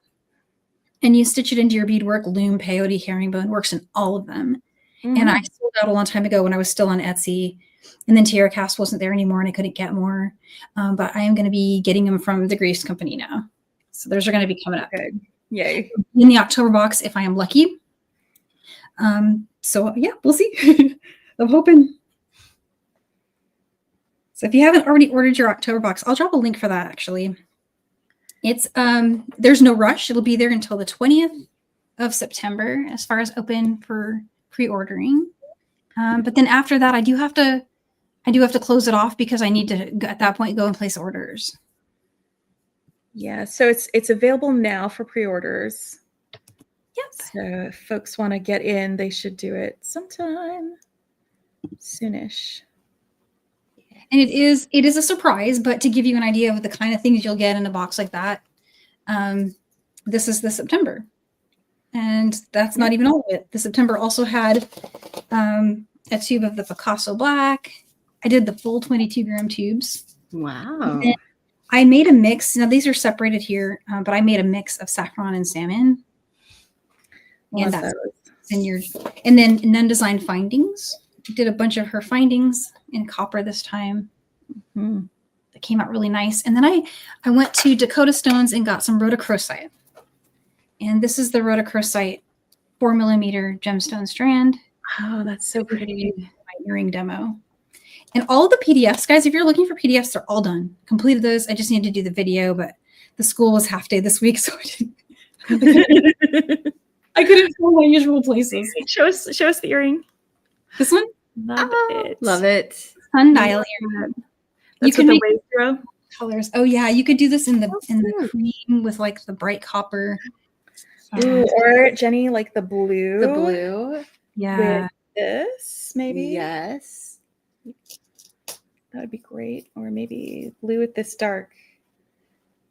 Speaker 1: And you stitch it into your beadwork, loom, peyote, herringbone, works in all of them. Mm-hmm. And I sold out a long time ago when I was still on Etsy. And then TierCast wasn't there anymore and I couldn't get more. But I am going to be getting them from the Grease Company now. So those are going to be coming up.
Speaker 3: Good. Yay.
Speaker 1: In the October box if I am lucky. So yeah, we'll see. I'm hoping. So if you haven't already ordered your October box, I'll drop a link for that actually. It's there's no rush. It'll be there until the 20th of September as far as open for pre-ordering. But then after that, I do have to close it off because I need to at that point go and place orders.
Speaker 3: Yeah, so it's available now for pre-orders.
Speaker 1: Yep.
Speaker 3: So if folks want to get in, they should do it sometime soonish.
Speaker 1: And it is a surprise, but to give you an idea of the kind of things you'll get in a box like that, this is the September. And that's not even all of it. The September also had a tube of the Picasso Black. I did the full 22-gram tubes.
Speaker 2: Wow.
Speaker 1: I made a mix. Now, these are separated here, but I made a mix of saffron and salmon. And
Speaker 2: Love
Speaker 1: that's
Speaker 2: those.
Speaker 1: in your, and then Nun Design Findings. Did a bunch of her findings in copper this time.
Speaker 3: Mhm.
Speaker 1: It came out really nice. And then I went to Dakota Stones and got some rhodochrosite. And this is the rhodochrosite 4mm gemstone strand.
Speaker 3: Oh, that's so pretty.
Speaker 1: My earring demo. And all the PDFs, guys, if you're looking for PDFs, they're all done. Completed those. I just needed to do the video, but the school was half day this week, so I couldn't go my usual places.
Speaker 3: Show us the earring.
Speaker 1: This one,
Speaker 3: Love it.
Speaker 4: Love it.
Speaker 1: sundial earring.
Speaker 3: That's
Speaker 1: You can
Speaker 3: with
Speaker 1: make
Speaker 3: the waist row.
Speaker 1: colors. Oh yeah, you could do this in the
Speaker 4: cute.
Speaker 1: cream with like the bright copper.
Speaker 3: Ooh, or Jenny, like the blue.
Speaker 4: The blue.
Speaker 1: Yeah.
Speaker 3: With this, maybe.
Speaker 4: Yes.
Speaker 3: That would be great. Or maybe blue with this dark.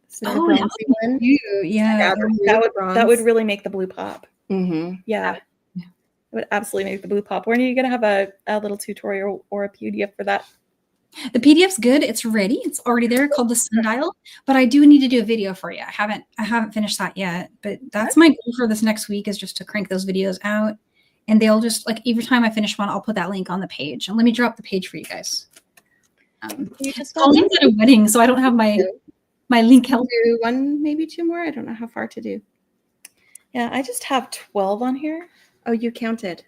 Speaker 4: Sort of
Speaker 1: Oh,
Speaker 4: bronzy
Speaker 1: that
Speaker 4: one.
Speaker 1: You, yeah.
Speaker 3: That would really make the blue pop.
Speaker 4: Mm-hmm.
Speaker 3: Yeah. It would absolutely make the blue pop. When are you going to have a little tutorial or a PDF for that?
Speaker 1: The PDF's good. It's ready. It's already there, called the sundial. But I do need to do a video for you. I haven't finished that yet. But that's my goal for this next week, is just to crank those videos out. And they'll just, like, every time I finish one, I'll put that link on the page. And let me drop the page for you guys. Colleen's at a wedding, so I don't have my link held.
Speaker 2: Do one, maybe two more. I don't know how far to do.
Speaker 3: Yeah, I just have 12 on here.
Speaker 2: Oh, you counted.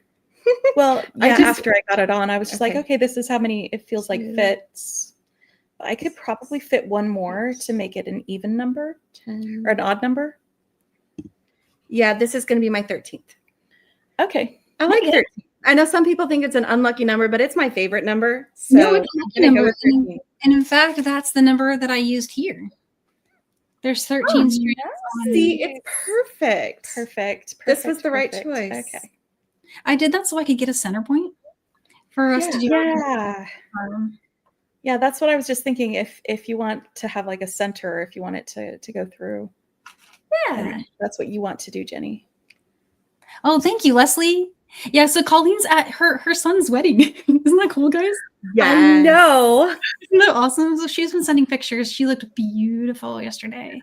Speaker 3: Well,
Speaker 2: I
Speaker 3: yeah,
Speaker 2: just-
Speaker 3: after I got it on, I was just like,
Speaker 2: Okay.
Speaker 3: okay, this is how many it feels like
Speaker 2: Two.
Speaker 3: fits. I could probably fit one more to make it an even number
Speaker 2: 10.
Speaker 3: or an odd number.
Speaker 2: Yeah, this is going to be my 13th.
Speaker 3: Okay.
Speaker 2: I like
Speaker 1: Okay.
Speaker 2: 13. I know some people think it's an unlucky number, but it's my favorite number. So
Speaker 1: No, it's a lucky
Speaker 2: I'm gonna go
Speaker 1: number.
Speaker 2: with 13.
Speaker 1: And in fact, that's the number that I used here. There's 13
Speaker 2: Oh,
Speaker 1: strands. on-
Speaker 2: See, it's perfect.
Speaker 3: Perfect.
Speaker 2: This was the right
Speaker 3: perfect.
Speaker 2: choice.
Speaker 3: Okay.
Speaker 1: I did that so I could get a center point for us to do.
Speaker 3: Yeah.
Speaker 1: Um,
Speaker 3: Yeah, that's what I was just thinking. If you want to have like a center, if you want it to go through,
Speaker 1: yeah.
Speaker 3: that's what you want to do, Jenny.
Speaker 1: Oh, thank you, Leslie. Yeah, so Colleen's at her son's wedding. Isn't that cool, guys?
Speaker 2: I know.
Speaker 1: Isn't that awesome? So she's been sending pictures. She looked beautiful yesterday.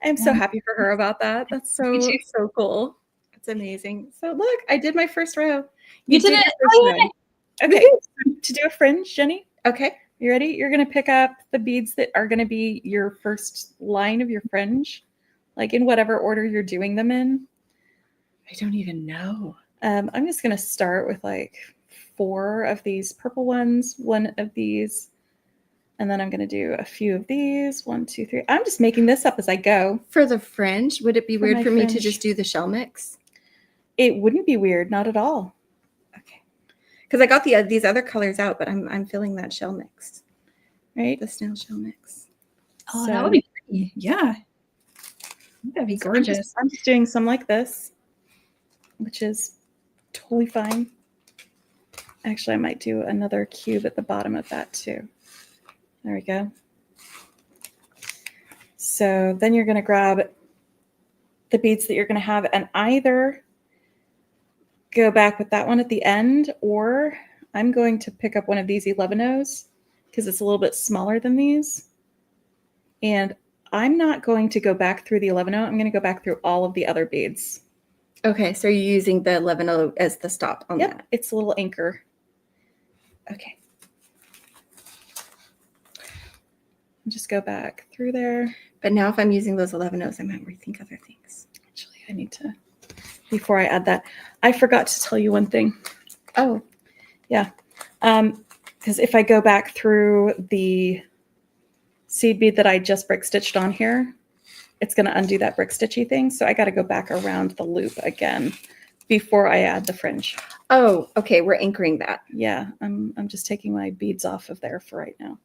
Speaker 2: I'm so
Speaker 1: Yeah.
Speaker 2: happy for her about that. That's so
Speaker 1: Me too.
Speaker 2: so cool. It's amazing. So look, I did my first row.
Speaker 1: You did
Speaker 2: your
Speaker 1: it.
Speaker 2: first
Speaker 1: Oh,
Speaker 2: row.
Speaker 1: yeah.
Speaker 3: Okay. To do a fringe, Jenny,
Speaker 2: Okay.
Speaker 3: you ready? You're going to pick up the beads that are going to be your first line of your fringe, like in whatever order you're doing them in.
Speaker 2: I don't even know.
Speaker 3: I'm just going to start with like 4 of these purple ones, 1 of these, and then I'm going to do a few of these. 1, 2, 3. I'm just making this up as I go.
Speaker 2: For the fringe, would it be
Speaker 3: For
Speaker 2: weird
Speaker 3: my
Speaker 2: for me to
Speaker 3: fringe.
Speaker 2: just do the shell mix?
Speaker 3: It wouldn't be weird, not at all.
Speaker 2: Okay. Because I got these other colors out, but I'm feeling that shell mix,
Speaker 3: Right?
Speaker 2: the snail shell mix.
Speaker 1: Oh,
Speaker 3: So-
Speaker 1: that would be pretty. Yeah. That'd be gorgeous.
Speaker 3: I'm just doing some like this, which is totally fine. Actually, I might do another cube at the bottom of that too. There we go. So then you're going to grab the beads that you're going to have and either go back with that one at the end, or I'm going to pick up one of these 11-Os because it's a little bit smaller than these. And I'm not going to go back through the 11-O. I'm going to go back through all of the other beads.
Speaker 2: Okay, so you're using the 11-0 as the stop on
Speaker 3: Yep,
Speaker 2: that.
Speaker 3: it's a little anchor. Okay. Just go back through there.
Speaker 2: But now if I'm using those 11-0s, I might rethink other things.
Speaker 3: Actually, I need to, before I add that, I forgot to tell you one thing.
Speaker 2: Oh,
Speaker 3: Because if I go back through the seed bead that I just brick stitched on here, it's going to undo that brick stitchy thing. So I got to go back around the loop again before I add the fringe.
Speaker 2: oh, okay, we're anchoring that.
Speaker 3: Yeah, I'm just taking my beads off of there for right now.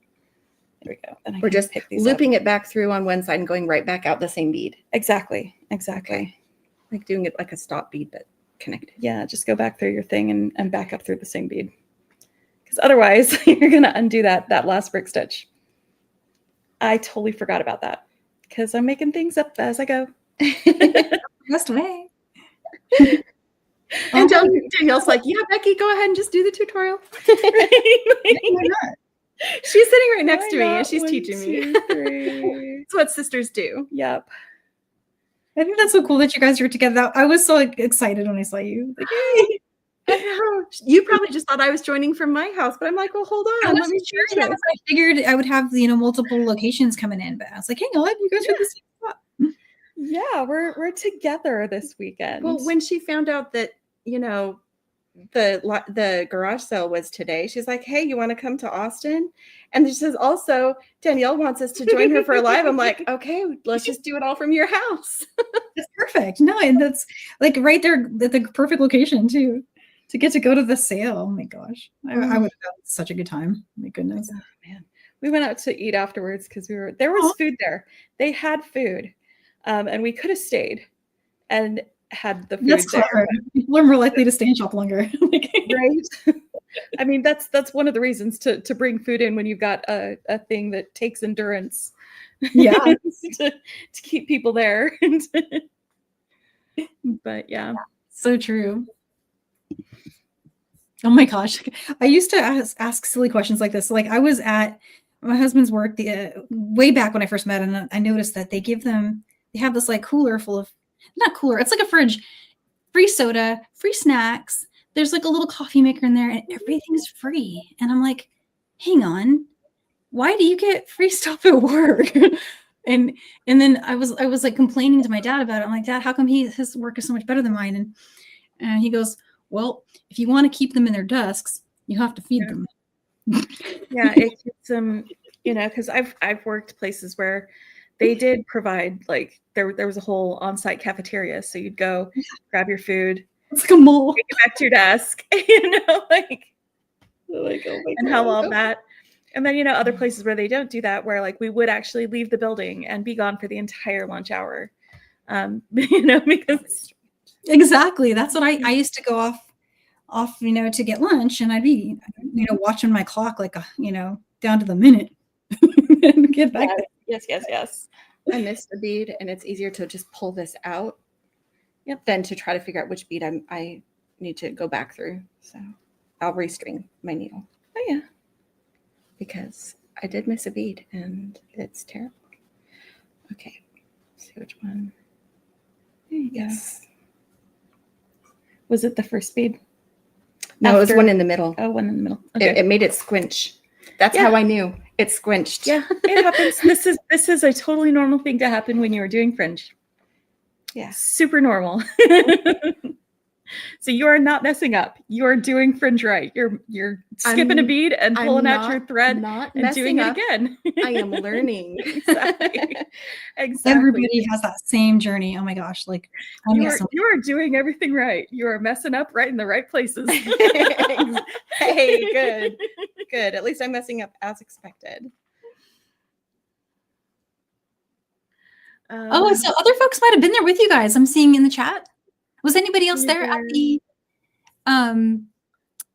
Speaker 3: There we go. And I
Speaker 2: We're
Speaker 3: can
Speaker 2: just
Speaker 3: pick these up.
Speaker 2: looping it back through on one side and going right back out the same bead.
Speaker 3: Exactly.
Speaker 2: Okay. Like doing it like a stop bead, but connected.
Speaker 3: Yeah, just go back through your thing and back up through the same bead. Because otherwise, you're going to undo that last brick stitch. I totally forgot about that because I'm making things up as I go.
Speaker 1: Best way.
Speaker 2: And Danielle's like, yeah, Becky, go ahead and just do the tutorial. She's sitting right next to me and she's teaching me.
Speaker 3: Three.
Speaker 2: It's what sisters do.
Speaker 3: Yep.
Speaker 1: I think that's so cool that you guys are together. I was so like, excited when I saw you. Like, hey.
Speaker 2: I know. You probably just thought I was joining from my house, but I'm like, well, hold
Speaker 1: I
Speaker 2: on. Let
Speaker 1: wasn't
Speaker 2: me
Speaker 1: sure.
Speaker 2: change
Speaker 1: Yeah,
Speaker 2: this.
Speaker 1: I figured I would have multiple locations coming in, but I was like, hang on, you guys are the same spot.
Speaker 3: Yeah, we're together this weekend.
Speaker 2: Well, when she found out that, the garage sale was today, she's like, hey, you want to come to Austin? And she says, also, Danielle wants us to join her for a live. I'm like, okay, let's just do it all from your house.
Speaker 1: That's perfect. No, and that's like right there at the perfect location too, to get to go to the sale. Oh my gosh. I would have had such a good time. My goodness.
Speaker 3: Oh, man. We went out to eat afterwards because there was food there. They had food. And we could have stayed and had the food
Speaker 1: That's
Speaker 3: there.
Speaker 1: clever. People are more likely to stay and shop longer.
Speaker 3: Right. I mean, that's one of the reasons to bring food in when you've got a thing that takes endurance.
Speaker 1: Yeah.
Speaker 3: to keep people there. But yeah.
Speaker 1: So true. Oh my gosh. I used to ask silly questions like this. Like I was at my husband's work way back when I first met him, and I noticed that they have this like cooler full of, not cooler, it's like a fridge, free soda, free snacks. There's like a little coffee maker in there and everything's free. And I'm like, hang on, why do you get free stuff at work? and then I was like complaining to my dad about it. I'm like, Dad, how come his work is so much better than mine? And he goes, well, if you want to keep them in their desks, you have to feed them.
Speaker 3: Yeah, it keeps them, because I've worked places where they did provide, like there was a whole on-site cafeteria, so you'd go grab your food,
Speaker 1: it's like a mole,
Speaker 3: take it back to your desk, like oh my and have all that. And then other places where they don't do that, where like we would actually leave the building and be gone for the entire lunch hour, because
Speaker 1: exactly, that's what I used to go off to get lunch, and I'd be watching my clock like down to the minute and get back there.
Speaker 3: Yes.
Speaker 2: I missed a bead, and it's easier to just pull this out than to try to figure out which bead I need to go back through. So I'll restring my needle. Oh yeah, because I did miss a bead, and it's terrible. Okay, let's see which one. Yes.
Speaker 3: Was it the first bead?
Speaker 2: No, it was one in the middle.
Speaker 3: Oh, one in the middle. Okay.
Speaker 2: It made it squinch. That's how I knew it squinched.
Speaker 3: Yeah, it happens. This is a totally normal thing to happen when you are doing fringe.
Speaker 2: Yeah,
Speaker 3: super normal. So you are not messing up. You are doing fringe right. You're skipping a bead and pulling out your thread and doing it again.
Speaker 2: I am learning.
Speaker 3: Exactly.
Speaker 1: Everybody has that same journey. Oh my gosh, like
Speaker 3: you are doing everything right. You are messing up right in the right places.
Speaker 2: Hey, good. At least I'm messing up as expected.
Speaker 1: So other folks might have been there with you guys. I'm seeing in the chat. Was anybody else there at the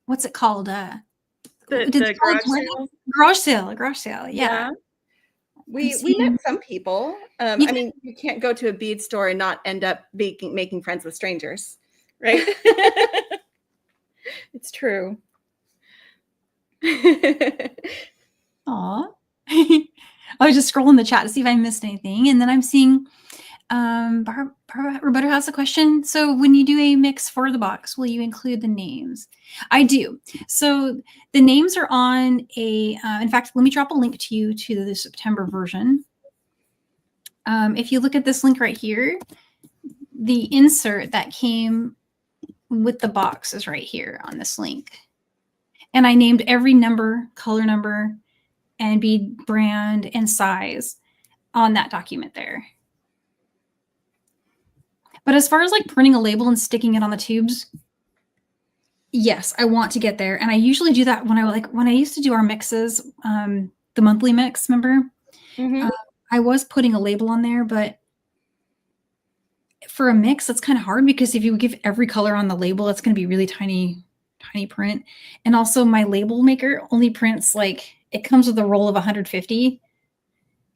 Speaker 1: what's it called?
Speaker 3: The
Speaker 1: garage sale. Yeah.
Speaker 2: We met some people. I mean, you can't go to a bead store and not end up making friends with strangers, right?
Speaker 3: It's true.
Speaker 1: Aw. I was just scrolling the chat to see if I missed anything, and then I'm seeing Roberta has a question. So when you do a mix for the box, will you include the names? I do. So the names are on in fact, let me drop a link to you to the September version. If you look at this link right here, the insert that came with the box is right here on this link. And I named every number, color number, and bead brand and size on that document there. But as far as like printing a label and sticking it on the tubes, yes, I want to get there. And I usually do that when I used to do our mixes, the monthly mix, remember?
Speaker 2: Mm-hmm.
Speaker 1: I was putting a label on there, but for a mix, that's kind of hard because if you give every color on the label, it's going to be really tiny print. And also my label maker only prints it comes with a roll of 150.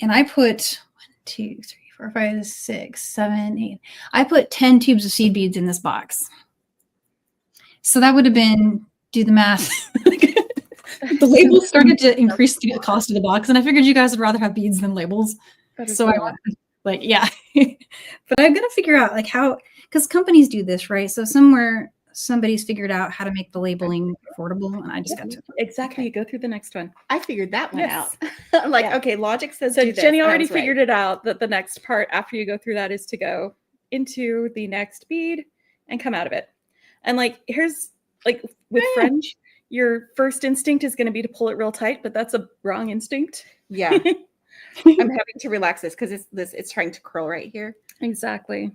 Speaker 1: And I put 1, 2, 3, 4, 5, 6, 7, 8. I put 10 tubes of seed beads in this box. So that would have been, do the math. The labels started to increase the cost of the box. And I figured you guys would rather have beads than labels. So I went Like, yeah. But I'm gonna figure out like how, because companies do this, right? So somewhere somebody's figured out how to make the labeling affordable, and I just got to.
Speaker 3: Exactly.
Speaker 2: Okay.
Speaker 3: Go through the next one.
Speaker 2: I figured that one
Speaker 3: Yes.
Speaker 2: out. I'm like,
Speaker 3: Yeah.
Speaker 2: okay, logic says
Speaker 3: So
Speaker 2: do this.
Speaker 3: Jenny
Speaker 2: and I
Speaker 3: already
Speaker 2: was right.
Speaker 3: figured it out that the next part after you go through that is to go into the next bead and come out of it. And like, here's like with fringe, your first instinct is going to be to pull it real tight, but that's a wrong instinct.
Speaker 2: Yeah. I'm having to relax this because it's trying to curl right here.
Speaker 3: Exactly.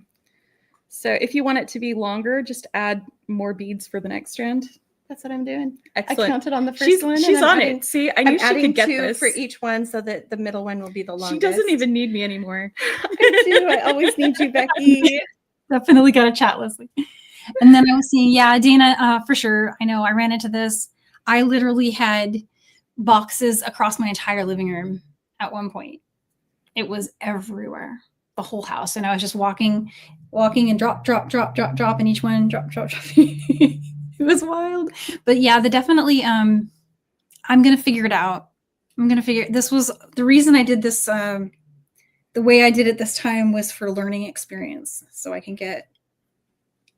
Speaker 3: So if you want it to be longer, just add more beads for the next strand.
Speaker 2: That's what I'm doing.
Speaker 3: Excellent.
Speaker 2: I counted on the 1st
Speaker 3: She's
Speaker 2: one.
Speaker 3: she's
Speaker 2: and I'm
Speaker 3: on
Speaker 2: adding,
Speaker 3: it. See, I knew
Speaker 2: I'm
Speaker 3: she
Speaker 2: adding
Speaker 3: could get
Speaker 2: 2
Speaker 3: this.
Speaker 2: for each one so that the middle one will be the longest.
Speaker 3: She doesn't even need me anymore.
Speaker 2: I do. I always need you, Becky.
Speaker 1: Definitely got to chat, Leslie. And then I was saying, yeah, Dana, for sure. I know I ran into this. I literally had boxes across my entire living room at one point. It was everywhere, the whole house. And I was just walking and drop, and each one drop. It was wild. But yeah, definitely, I'm going to figure it out. This was the reason I did this. The way I did it this time was for learning experience. So I can get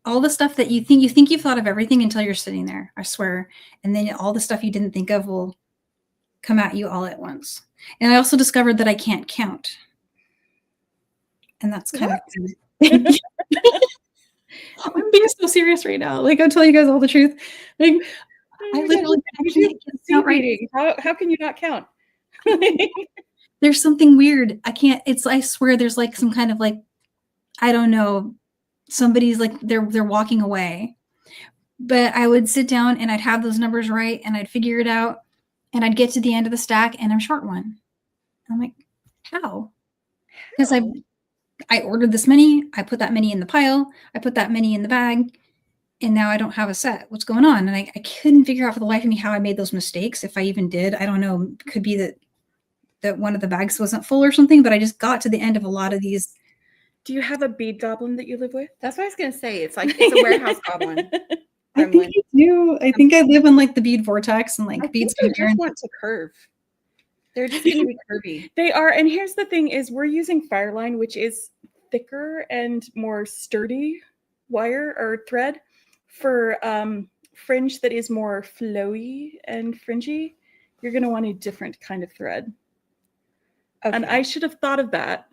Speaker 1: all the stuff that you think you've thought of everything until you're sitting there, I swear. And then all the stuff you didn't think of will come at you all at once. And I also discovered that I can't count. And that's kind of I'm being so serious right now. Like, I'll tell you guys all the truth. Like, I literally can't count right.
Speaker 3: How can you not count?
Speaker 1: There's something weird. I can't. I swear there's like some kind of like, I don't know, somebody's like they're walking away. But I would sit down and I'd have those numbers right and I'd figure it out and I'd get to the end of the stack and I'm short one. I'm like, how? Because I ordered this many, I put that many in the pile, I put that many in the bag, and now I don't have a set. What's going on? And I couldn't figure out for the life of me how I made those mistakes. If I even did, I don't know. It could be that one of the bags wasn't full or something, but I just got to the end of a lot of these.
Speaker 3: Do you have a bead goblin that you live with?
Speaker 2: That's what I was going to say. It's like, it's a warehouse goblin.
Speaker 1: I think I do. I think I live in like the bead vortex and like beads
Speaker 2: they
Speaker 1: come here.
Speaker 2: just want to curve. They're just going to be curvy.
Speaker 3: They are. And here's the thing is we're using Fireline, which is thicker and more sturdy wire or thread for fringe that is more flowy and fringy. You're going to want a different kind of thread. Okay. And I should have thought of that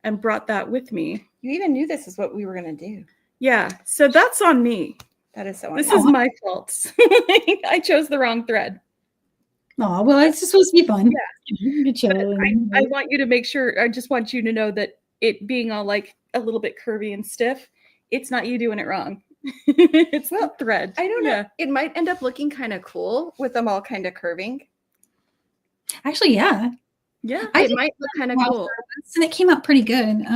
Speaker 3: and brought that with me.
Speaker 2: You even knew this is what we were going to do.
Speaker 3: Yeah. So that's on me.
Speaker 2: That is so
Speaker 3: This is my fault. I chose the wrong thread.
Speaker 1: Oh, well, it's just supposed to be fun.
Speaker 3: Yeah. I want you to make sure, I just want you to know that it being all like a little bit curvy and stiff, it's not you doing it wrong. It's the thread.
Speaker 2: I don't know. It might end up looking kind of cool with them all kind of curving.
Speaker 1: Actually, yeah.
Speaker 3: Yeah.
Speaker 2: It might look kind of cool.
Speaker 1: And it came out pretty good.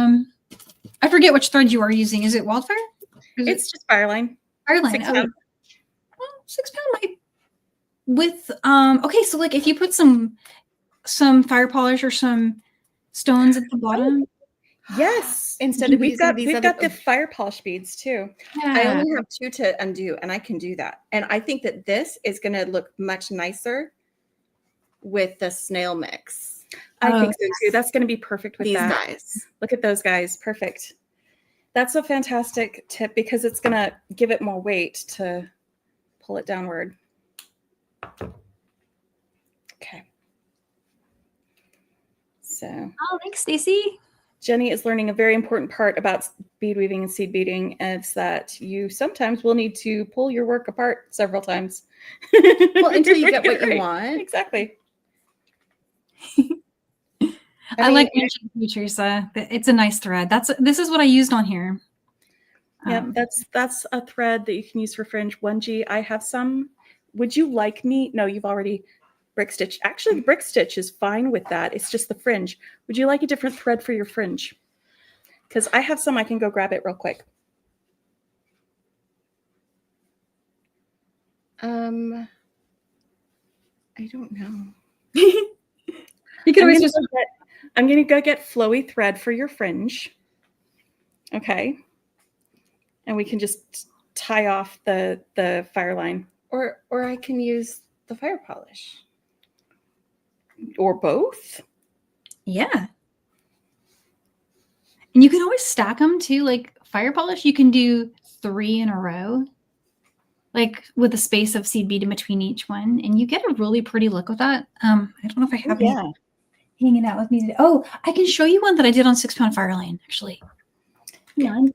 Speaker 1: I forget which thread you are using. Is it Wildfire?
Speaker 3: It's just Fireline.
Speaker 1: Fireline.
Speaker 3: 6 pound.
Speaker 1: Well, 6 pound might with okay, so like if you put some fire polish or some stones at the bottom.
Speaker 3: Yes.
Speaker 2: Instead of
Speaker 3: we've got the fire polish beads too.
Speaker 1: Yeah.
Speaker 2: I only have 2 to undo and I can do that. And I think that this is going to look much nicer with the snail mix.
Speaker 3: I think so too. That's going to be perfect with
Speaker 2: these
Speaker 3: that.
Speaker 2: guys.
Speaker 3: Look at those guys. Perfect. That's a fantastic tip because it's going to give it more weight to pull it downward. Okay. So.
Speaker 1: Oh, thanks, Stacy.
Speaker 3: Jenny is learning a very important part about bead weaving and seed beading, and it's that you sometimes will need to pull your work apart several times.
Speaker 2: Well, until you get what you want.
Speaker 3: Exactly.
Speaker 1: I like mentioning Teresa. It's a nice thread. This is what I used on here.
Speaker 3: Yeah, that's a thread that you can use for fringe. 1G. I have some. Would you like me? No, you've already brick stitch. Actually, the brick stitch is fine with that. It's just the fringe. Would you like a different thread for your fringe? Because I have some. I can go grab it real quick.
Speaker 2: I don't know.
Speaker 1: You can always just.
Speaker 3: I'm going to go get flowy thread for your fringe. Okay. And we can just tie off the Fireline.
Speaker 2: Or I can use the fire polish.
Speaker 3: Or both.
Speaker 1: Yeah. And you can always stack them too. Like fire polish, you can do 3 in a row, like with a space of seed bead in between each one. And you get a really pretty look with that. I don't know if I have any hanging out with me today. Oh, I can show you one that I did on 6 pound Fireline, actually. None.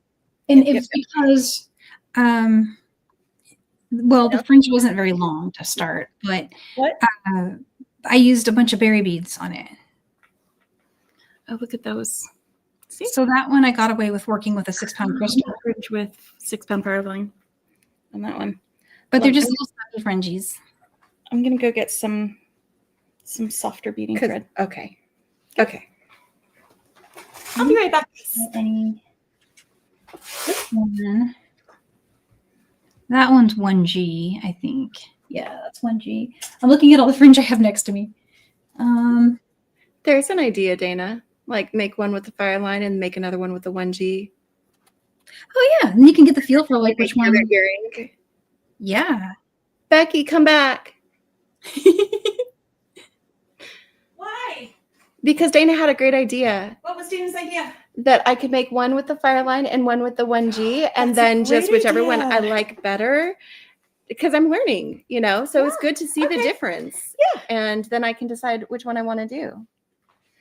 Speaker 1: And it's because, well, the fringe wasn't very long to start, but I used a bunch of berry beads on it.
Speaker 3: Oh, look at those. See?
Speaker 1: So that one I got away with working with a 6 pound crystal.
Speaker 3: Fringe with 6 pound Fireline on that one.
Speaker 1: But they're just little snappy fringes.
Speaker 3: I'm gonna go get some softer beading thread.
Speaker 2: Okay.
Speaker 3: I'll be right back.
Speaker 1: This one. That one's 1G, I think. Yeah, that's 1G. I'm looking at all the fringe I have next to me.
Speaker 2: There's an idea, Dana. Like make one with the Fireline and make another one with the 1G.
Speaker 1: Oh yeah, and you can get the feel for like which one.
Speaker 2: Earring.
Speaker 1: Yeah.
Speaker 2: Becky, come back.
Speaker 3: Why?
Speaker 2: Because Dana had a great idea
Speaker 3: What was Dana's idea?
Speaker 2: that I could make one with the Fireline and one with the 1G, and then just whichever one I like better. Because I'm learning, so it's good to see the difference.
Speaker 3: Yeah.
Speaker 2: And then I can decide which one I want to do.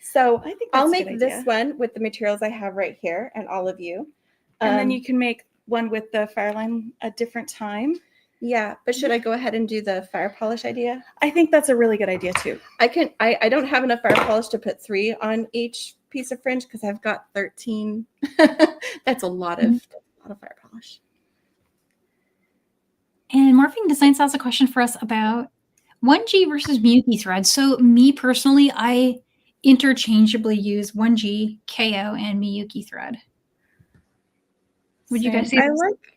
Speaker 2: So
Speaker 3: I think
Speaker 2: I'll
Speaker 3: that's a
Speaker 2: make
Speaker 3: good
Speaker 2: this
Speaker 3: idea.
Speaker 2: one with the materials I have right here and all of you.
Speaker 3: And then you can make one with the Fireline a different time.
Speaker 2: Yeah, but should I go ahead and do the fire polish idea?
Speaker 3: I think that's a really good idea too.
Speaker 2: I don't have enough fire polish to put 3 on each piece of fringe because I've got 13. That's a lot of fire polish.
Speaker 1: And Morphing Designs has a question for us about 1G versus Miyuki thread. So me personally, I interchangeably use 1G, KO, and Miyuki thread. Would you guys say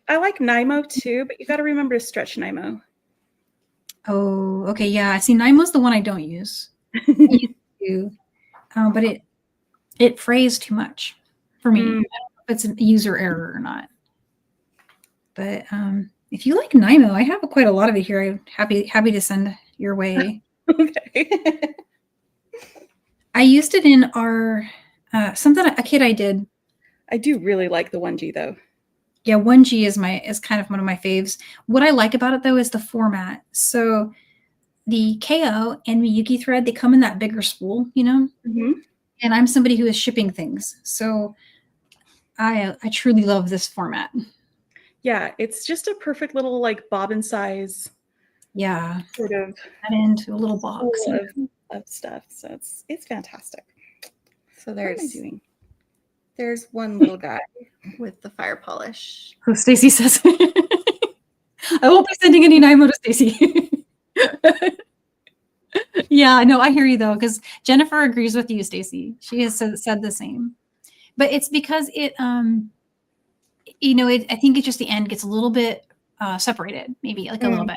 Speaker 3: I like Nymo too, but you got to remember to stretch Nymo.
Speaker 1: Oh, okay, yeah. See, Nymo's the one I don't use. I used to, but it frays too much for me. I don't know if it's a user error or not. But if you like Nymo, I have quite a lot of it here. I'm happy to send your way.
Speaker 2: Okay.
Speaker 1: I used it in our a kid I did.
Speaker 3: I do really like the 1G though.
Speaker 1: Yeah, 1G is kind of one of my faves. What I like about it though is the format. So the KO and Miyuki thread, they come in that bigger spool,
Speaker 3: Mm-hmm.
Speaker 1: And I'm somebody who is shipping things. So I truly love this format.
Speaker 3: Yeah, it's just a perfect little like bobbin size.
Speaker 1: Yeah.
Speaker 3: Sort of
Speaker 1: Add into a little box.
Speaker 3: of stuff. So it's fantastic.
Speaker 2: So
Speaker 3: What am I doing?
Speaker 2: there's one little guy with the fire polish.
Speaker 1: Oh, Stacy says. I won't be sending any Nymo to Stacy. Yeah, no, I hear you though, because Jennifer agrees with you, Stacy. She has said the same. But it's because it, I think it's just the end gets a little bit separated, maybe like a little bit.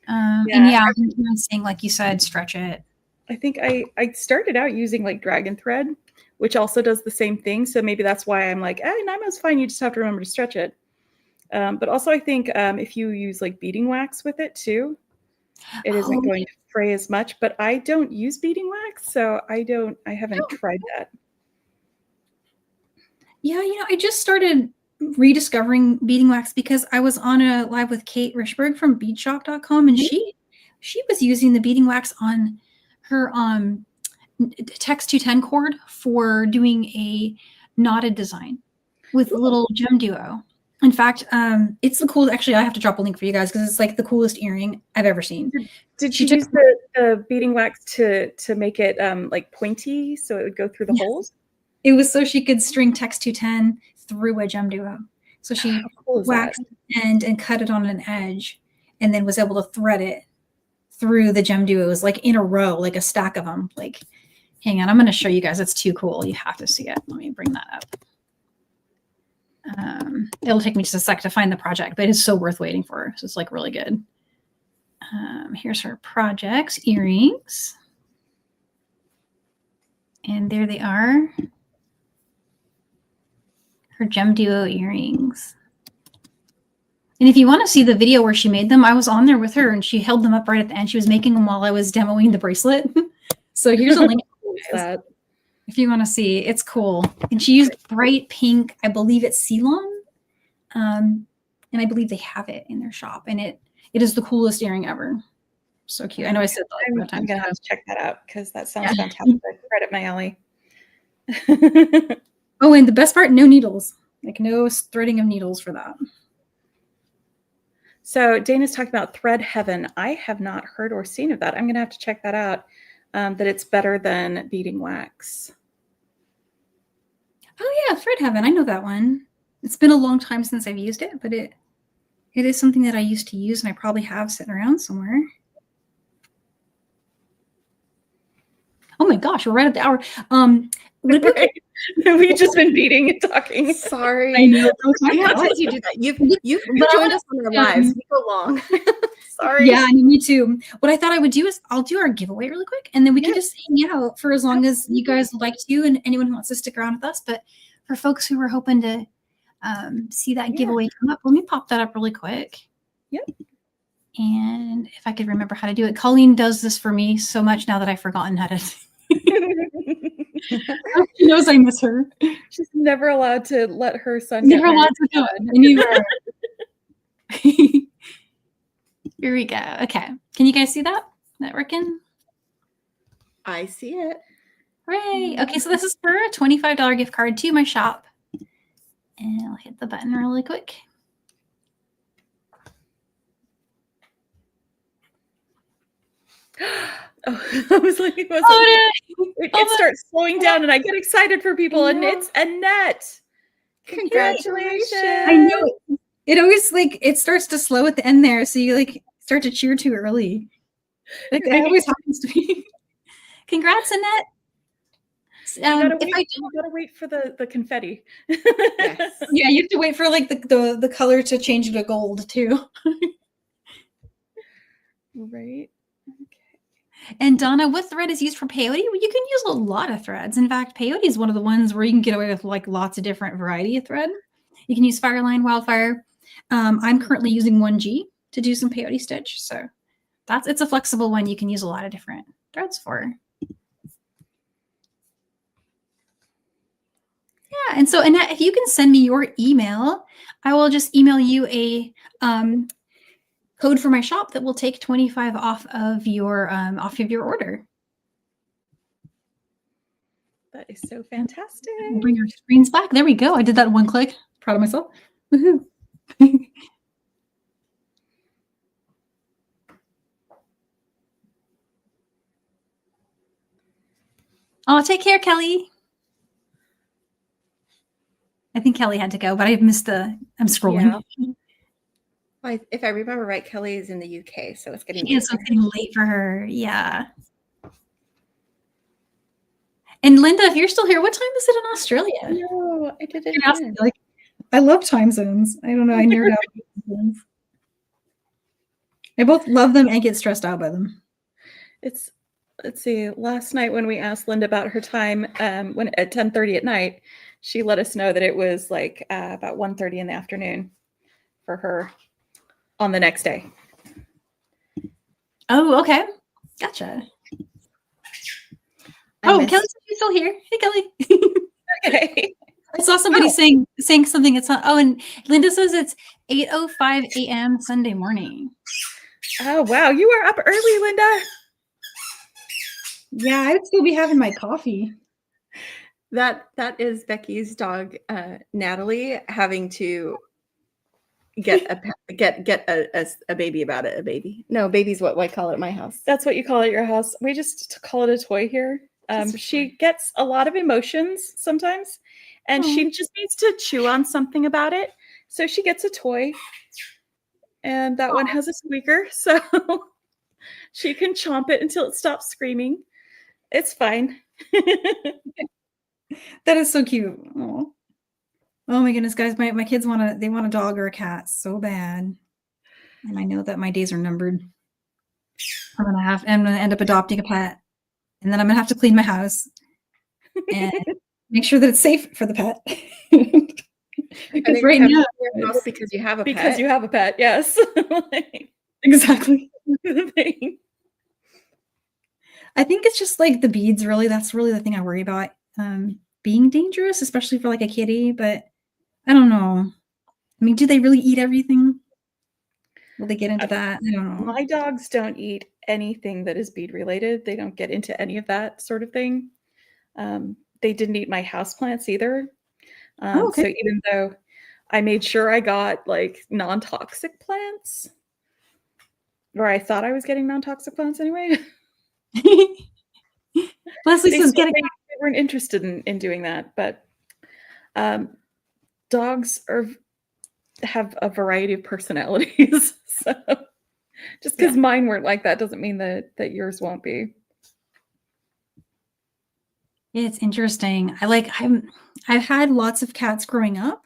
Speaker 1: And yeah, I'm saying, like you said, stretch it.
Speaker 3: I think I started out using like dragon thread, which also does the same thing. So maybe that's why I'm like, Nymo's fine. You just have to remember to stretch it. But also I think if you use like beading wax with it too, it isn't going to fray as much. But I don't use beading wax, so I haven't tried that.
Speaker 1: Yeah, I just started rediscovering beading wax because I was on a live with Kate Richberg from beadshop.com, and she was using the beading wax on her Tex 210 cord for doing a knotted design with a little gem duo. In fact, it's the coolest. Actually, I have to drop a link for you guys because it's like the coolest earring I've ever seen.
Speaker 3: Did you use the beading wax to make it like pointy so it would go through the holes?
Speaker 1: It was so she could string Tex 210 through a gem duo. So she waxed the end and cut it on an edge, and then was able to thread it through the gem duos like in a row, like a stack of them. Like, hang on, I'm going to show you guys. It's too cool. You have to see it. Let me bring that up. It'll take me just a sec to find the project, but it's so worth waiting for. So it's like really good. Here's her projects, earrings. And there they are. Her gem duo earrings. And if you want to see the video where she made them, I was on there with her and she held them up right at the end. She was making them while I was demoing the bracelet. So here's a link. if you want to see. It's cool. And she used bright pink. I believe it's Ceylon. And I believe they have it in their shop. And it is the coolest earring ever. So cute. I know I said that like 5
Speaker 3: I'm
Speaker 1: times.
Speaker 3: gonna have to check that out because that sounds fantastic. Right up my alley.
Speaker 1: Oh, and the best part, no needles. Like no threading of needles for that.
Speaker 3: So Dana's talking about Thread Heaven. I have not heard or seen of that. I'm gonna have to check that out. That it's better than beading wax.
Speaker 1: Oh yeah, Thread Heaven. I know that one. It's been a long time since I've used it, but it is something that I used to use and I probably have sitting around somewhere. Oh my gosh, we're right at the hour. Would it be
Speaker 3: We've just been beading and talking.
Speaker 2: Sorry.
Speaker 1: I know.
Speaker 2: How did you do that? You've joined us on our lives. We go long. Sorry.
Speaker 1: Yeah, me too. What I thought I would do is I'll do our giveaway really quick, and then we can just hang out for as long as you guys like to, and anyone who wants to stick around with us. But for folks who were hoping to see that giveaway come up, let me pop that up really quick.
Speaker 3: Yep.
Speaker 1: And if I could remember how to do it, Colleen does this for me so much now that I've forgotten how to. She knows I miss her.
Speaker 3: She's never allowed to let her son
Speaker 1: Never allowed to do it anywhere. Here we go. Okay. Can you guys see that? That working?
Speaker 2: I see it.
Speaker 1: Hooray. Okay, so this is for a $25 gift card to my shop. And I'll hit the button really quick.
Speaker 3: Oh, I was like, it starts slowing down, and I get excited for people, and it's Annette. Congratulations!
Speaker 1: I know it always it starts to slow at the end there, so you start to cheer too early. Like that always happens to me. Congrats, Annette.
Speaker 3: You gotta wait for the confetti.
Speaker 2: Yes.
Speaker 1: Yeah, you have to wait for the color to change to gold too.
Speaker 3: Right.
Speaker 1: And Donna, what thread is used for peyote? Well, you can use a lot of threads. In fact, peyote is one of the ones where you can get away with lots of different variety of thread. You can use Fireline, Wildfire. I'm currently using 1G to do some peyote stitch. So it's a flexible one you can use a lot of different threads for. Yeah, and so Annette, if you can send me your email, I will just email you a code for my shop that will take 25 off of your order.
Speaker 3: That is so fantastic.
Speaker 1: We'll bring our screens back. There we go. I did that in one click. Proud of myself. Woohoo. Oh, take care, Kelly. I think Kelly had to go, but I missed I'm scrolling.
Speaker 2: Yeah. If I remember right, Kelly is in the UK, so it's getting
Speaker 1: It's getting late for her. Yeah. And Linda, if you're still here, what time is it in Australia?
Speaker 2: No, I did it.
Speaker 1: I love time zones. I don't know. I nerd out on zones. I both love them and get stressed out by them.
Speaker 3: Let's see. Last night when we asked Linda about her time, when at 10:30 at night, she let us know that it was about 1:30 in the afternoon for her on the next day.
Speaker 1: Oh, okay. Gotcha. Kelly's still here. Hey, Kelly.
Speaker 3: Okay.
Speaker 1: I saw somebody saying something. It's not. Oh, and Linda says it's 8:05 a.m. Sunday morning.
Speaker 3: Oh, wow. You are up early, Linda.
Speaker 1: Yeah, I would still be having my coffee.
Speaker 2: That is Becky's dog, Natalie, having to get a baby about it. A baby? No, baby's what I call it at my house.
Speaker 3: That's what you call it at your house. We just call it a toy here. She gets a lot of emotions sometimes, and she just needs to chew on something about it. So she gets a toy, and that one has a squeaker, so she can chomp it until it stops screaming. It's fine.
Speaker 1: That is so cute. Oh my goodness, guys! My kids want a dog or a cat so bad, and I know that my days are numbered. I'm gonna end up adopting a pet, and then I'm gonna have to clean my house and make sure that it's safe for the pet. Because right now,
Speaker 2: because you have a pet.
Speaker 3: Because you have a pet, yes.
Speaker 1: Exactly.
Speaker 3: The thing.
Speaker 1: I think it's just the beads. Really, that's really the thing I worry about. being dangerous, especially for like a kitty, but I don't know. I mean, do they really eat everything? Will they get into that? I don't know.
Speaker 3: My dogs don't eat anything that is bead related. They don't get into any of that sort of thing. They didn't eat my houseplants either.
Speaker 1: Oh, okay.
Speaker 3: So even though I made sure I got like non-toxic plants, or I thought I was getting non-toxic plants anyway.
Speaker 1: Leslie says, "Get a cat."
Speaker 3: They weren't interested in doing that, but dogs have a variety of personalities. So just because mine weren't like that doesn't mean that yours won't be.
Speaker 1: Yeah, it's interesting. I've had lots of cats growing up,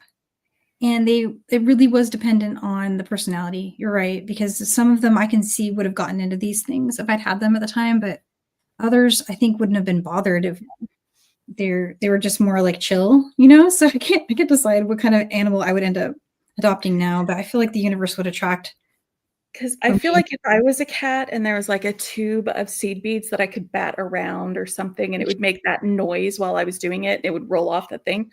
Speaker 1: and it really was dependent on the personality. You're right, because some of them I can see would have gotten into these things if I'd had them at the time, but others I think wouldn't have been bothered if they were just more like chill, you know? So I can't decide what kind of animal I would end up adopting now, but I feel like the universe would attract.
Speaker 3: Because I feel like if I was a cat and there was like a tube of seed beads that I could bat around or something, and it would make that noise while I was doing it, it would roll off the thing,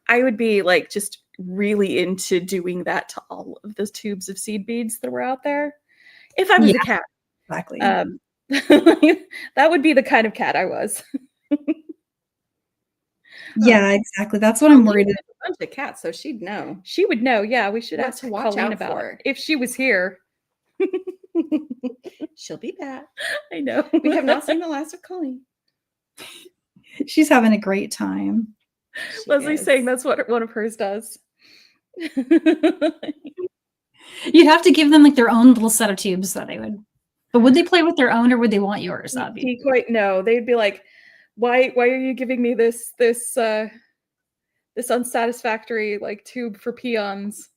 Speaker 3: I would be like just really into doing that to all of those tubes of seed beads that were out there. If I was a cat.
Speaker 1: Exactly.
Speaker 3: That would be the kind of cat I was.
Speaker 1: Yeah, exactly. That's what I'm worried about.
Speaker 2: A bunch of cats, so she'd know.
Speaker 3: She would know. Yeah, we should
Speaker 2: What
Speaker 3: ask
Speaker 2: to watch
Speaker 3: Colleen
Speaker 2: out
Speaker 3: about
Speaker 2: for.
Speaker 3: it if she was here.
Speaker 2: She'll be back.
Speaker 3: I know.
Speaker 2: We have not seen the last of Colleen.
Speaker 1: She's having a great time.
Speaker 3: Leslie's saying that's what one of hers does.
Speaker 1: You'd have to give them like their own little set of tubes that they would. But would they play with their own, or would they want yours? That'd be
Speaker 3: no. They'd be like, why are you giving me this unsatisfactory like tube for peons?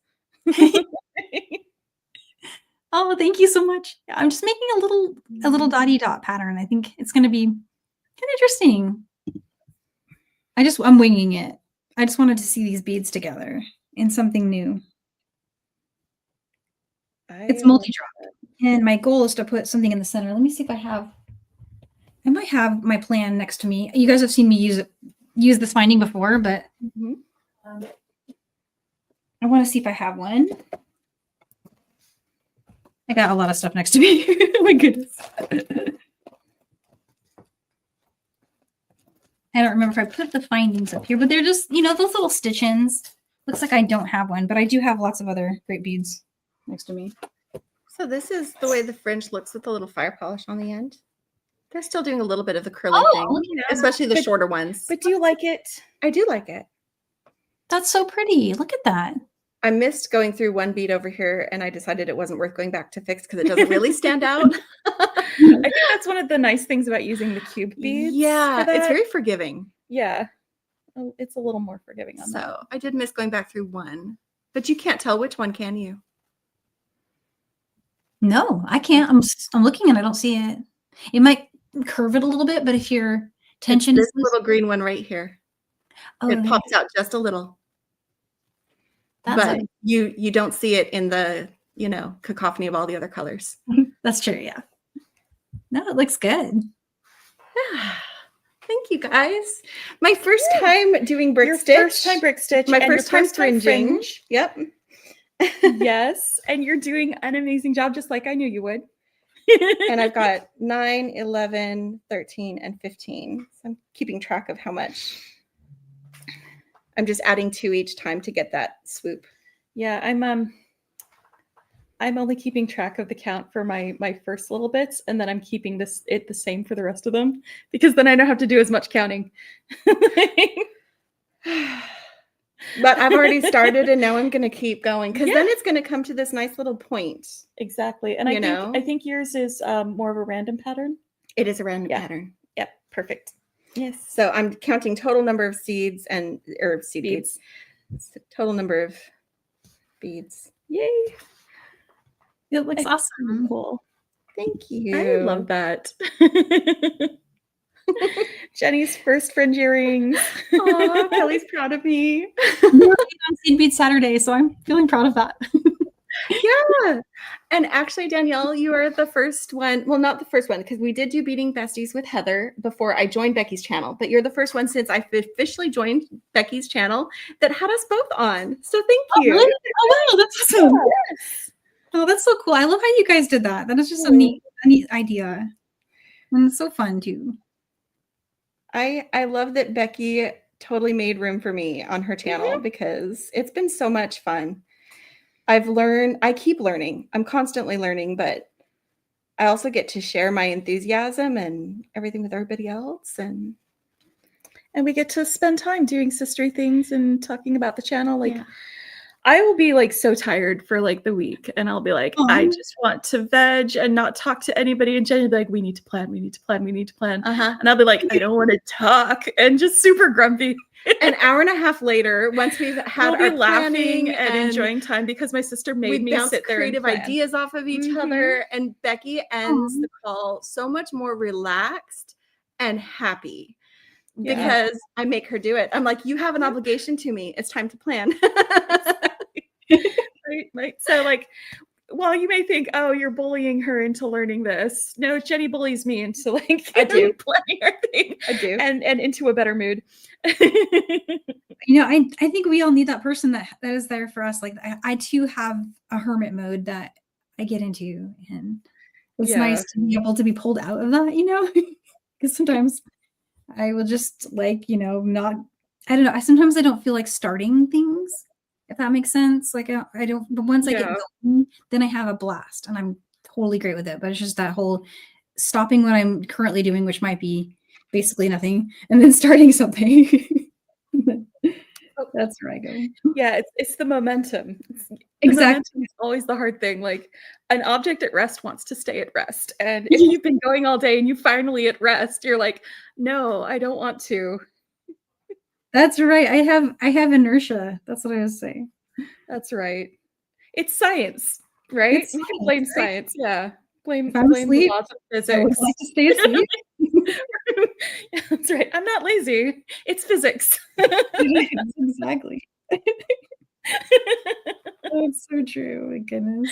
Speaker 1: Oh, thank you so much. I'm just making a little dotty dot pattern. I think it's going to be kind of interesting. I'm winging it. I just wanted to see these beads together in something new. It's multi-drop, and my goal is to put something in the center. Let me see if I might have my plan next to me. You guys have seen me use this finding before, but I want to see if I have one. I got a lot of stuff next to me. Oh my goodness. I don't remember if I put the findings up here, but they're just, those little stitch-ins. Looks like I don't have one, but I do have lots of other great beads next to me.
Speaker 2: So this is the way the fringe looks with the little fire polish on the end. They're still doing a little bit of the curly thing, especially the shorter ones.
Speaker 3: But do you like it?
Speaker 2: I do like it.
Speaker 1: That's so pretty. Look at that.
Speaker 2: I missed going through one bead over here, and I decided it wasn't worth going back to fix because it doesn't really stand out.
Speaker 3: I think that's one of the nice things about using the cube beads.
Speaker 2: Yeah, it's very forgiving.
Speaker 3: Yeah, it's a little more forgiving on that.
Speaker 2: So I did miss going back through one, but you can't tell which one, can you?
Speaker 1: No, I can't. I'm looking and I don't see it. It might curve it a little bit, but if your tension
Speaker 2: is this little green one right here, it pops out just a little. But you don't see it in the, cacophony of all the other colors.
Speaker 1: That's true, yeah. No, it looks good.
Speaker 2: Thank you, guys. My first time doing brick stitch.
Speaker 3: First time brick stitch.
Speaker 2: My first time fringing. Yep.
Speaker 3: Yes, and you're doing an amazing job, just like I knew you would.
Speaker 2: And I've got 9, 11, 13, and 15. So I'm keeping track of how much. I'm just adding 2 each time to get that swoop.
Speaker 3: Yeah, I'm only keeping track of the count for my first little bits, and then I'm keeping it the same for the rest of them, because then I don't have to do as much counting.
Speaker 2: But I've already started, and now I'm going to keep going, because then it's going to come to this nice little point.
Speaker 3: Exactly, and I think yours is more of a random pattern.
Speaker 2: It is a random pattern.
Speaker 3: Yep, perfect.
Speaker 2: Yes. So I'm counting total number of seeds or seed beads. Total number of beads.
Speaker 3: Yay.
Speaker 1: It looks awesome.
Speaker 3: Cool.
Speaker 2: Thank you.
Speaker 3: I love that. Jenny's first fringe earrings.
Speaker 2: Oh, Kelly's proud of me.
Speaker 1: On Seed Bead Saturday, so I'm feeling proud of that.
Speaker 2: Yeah. And actually, Danielle, you are the first one. Well, not the first one, because we did do Beading Besties with Heather before I joined Becky's channel. But you're the first one since I officially joined Becky's channel that had us both on. So thank
Speaker 1: Oh,
Speaker 2: you.
Speaker 1: really? Oh, wow, that's awesome.
Speaker 2: Yes.
Speaker 1: Oh, that's so cool. I love how you guys did that. That is just a neat idea. And it's so fun too.
Speaker 2: I love that Becky totally made room for me on her channel because it's been so much fun. I keep learning. I'm constantly learning, but I also get to share my enthusiasm and everything with everybody else. And
Speaker 3: we get to spend time doing sistery things and talking about the channel. Like,
Speaker 2: yeah.
Speaker 3: I will be like so tired for like the week, and I'll be like, I just want to veg and not talk to anybody. And Jenny will be like, we need to plan, we need to plan, we need to plan. And I'll be like, I don't want to talk, and just super grumpy.
Speaker 2: An hour and a half later, once we've had
Speaker 3: We'll be
Speaker 2: our
Speaker 3: laughing
Speaker 2: planning
Speaker 3: and enjoying time because my sister made me
Speaker 2: bounce
Speaker 3: sit there and
Speaker 2: creative
Speaker 3: plan.
Speaker 2: ideas off of each other, and Becky ends the call so much more relaxed and happy because I make her do it. I'm like, you have an obligation to me. It's time to plan.
Speaker 3: Right. So like, while you may think, oh, you're bullying her into learning this. No, Jenny bullies me into like
Speaker 2: I do.
Speaker 3: planning her thing.
Speaker 2: I do.
Speaker 3: And into a better mood.
Speaker 1: You know, I think we all need that person that is there for us. Like I too have a hermit mode that I get into, and it's nice to be able to be pulled out of that, you know, because sometimes I will just like, you know, not, I don't know. Sometimes I don't feel like starting things, if that makes sense. Like I don't, but once I get going, then I have a blast and I'm totally great with it. But it's just that whole stopping what I'm currently doing, which might be basically nothing, and then starting something. That's where I go.
Speaker 3: Yeah, it's the momentum.
Speaker 1: Exactly.
Speaker 3: Momentum is always the hard thing. Like an object at rest wants to stay at rest. And if you've been going all day and you finally at rest, you're like, no, I don't want to.
Speaker 1: That's right. I have inertia. That's what I was saying.
Speaker 3: That's right. It's science, right?
Speaker 1: It's
Speaker 3: you can blame science. Yeah. Blame the laws of physics.
Speaker 1: I would like to stay asleep.
Speaker 3: Yeah, that's right. I'm not lazy. It's physics.
Speaker 1: Exactly. Oh, it's so true. My goodness.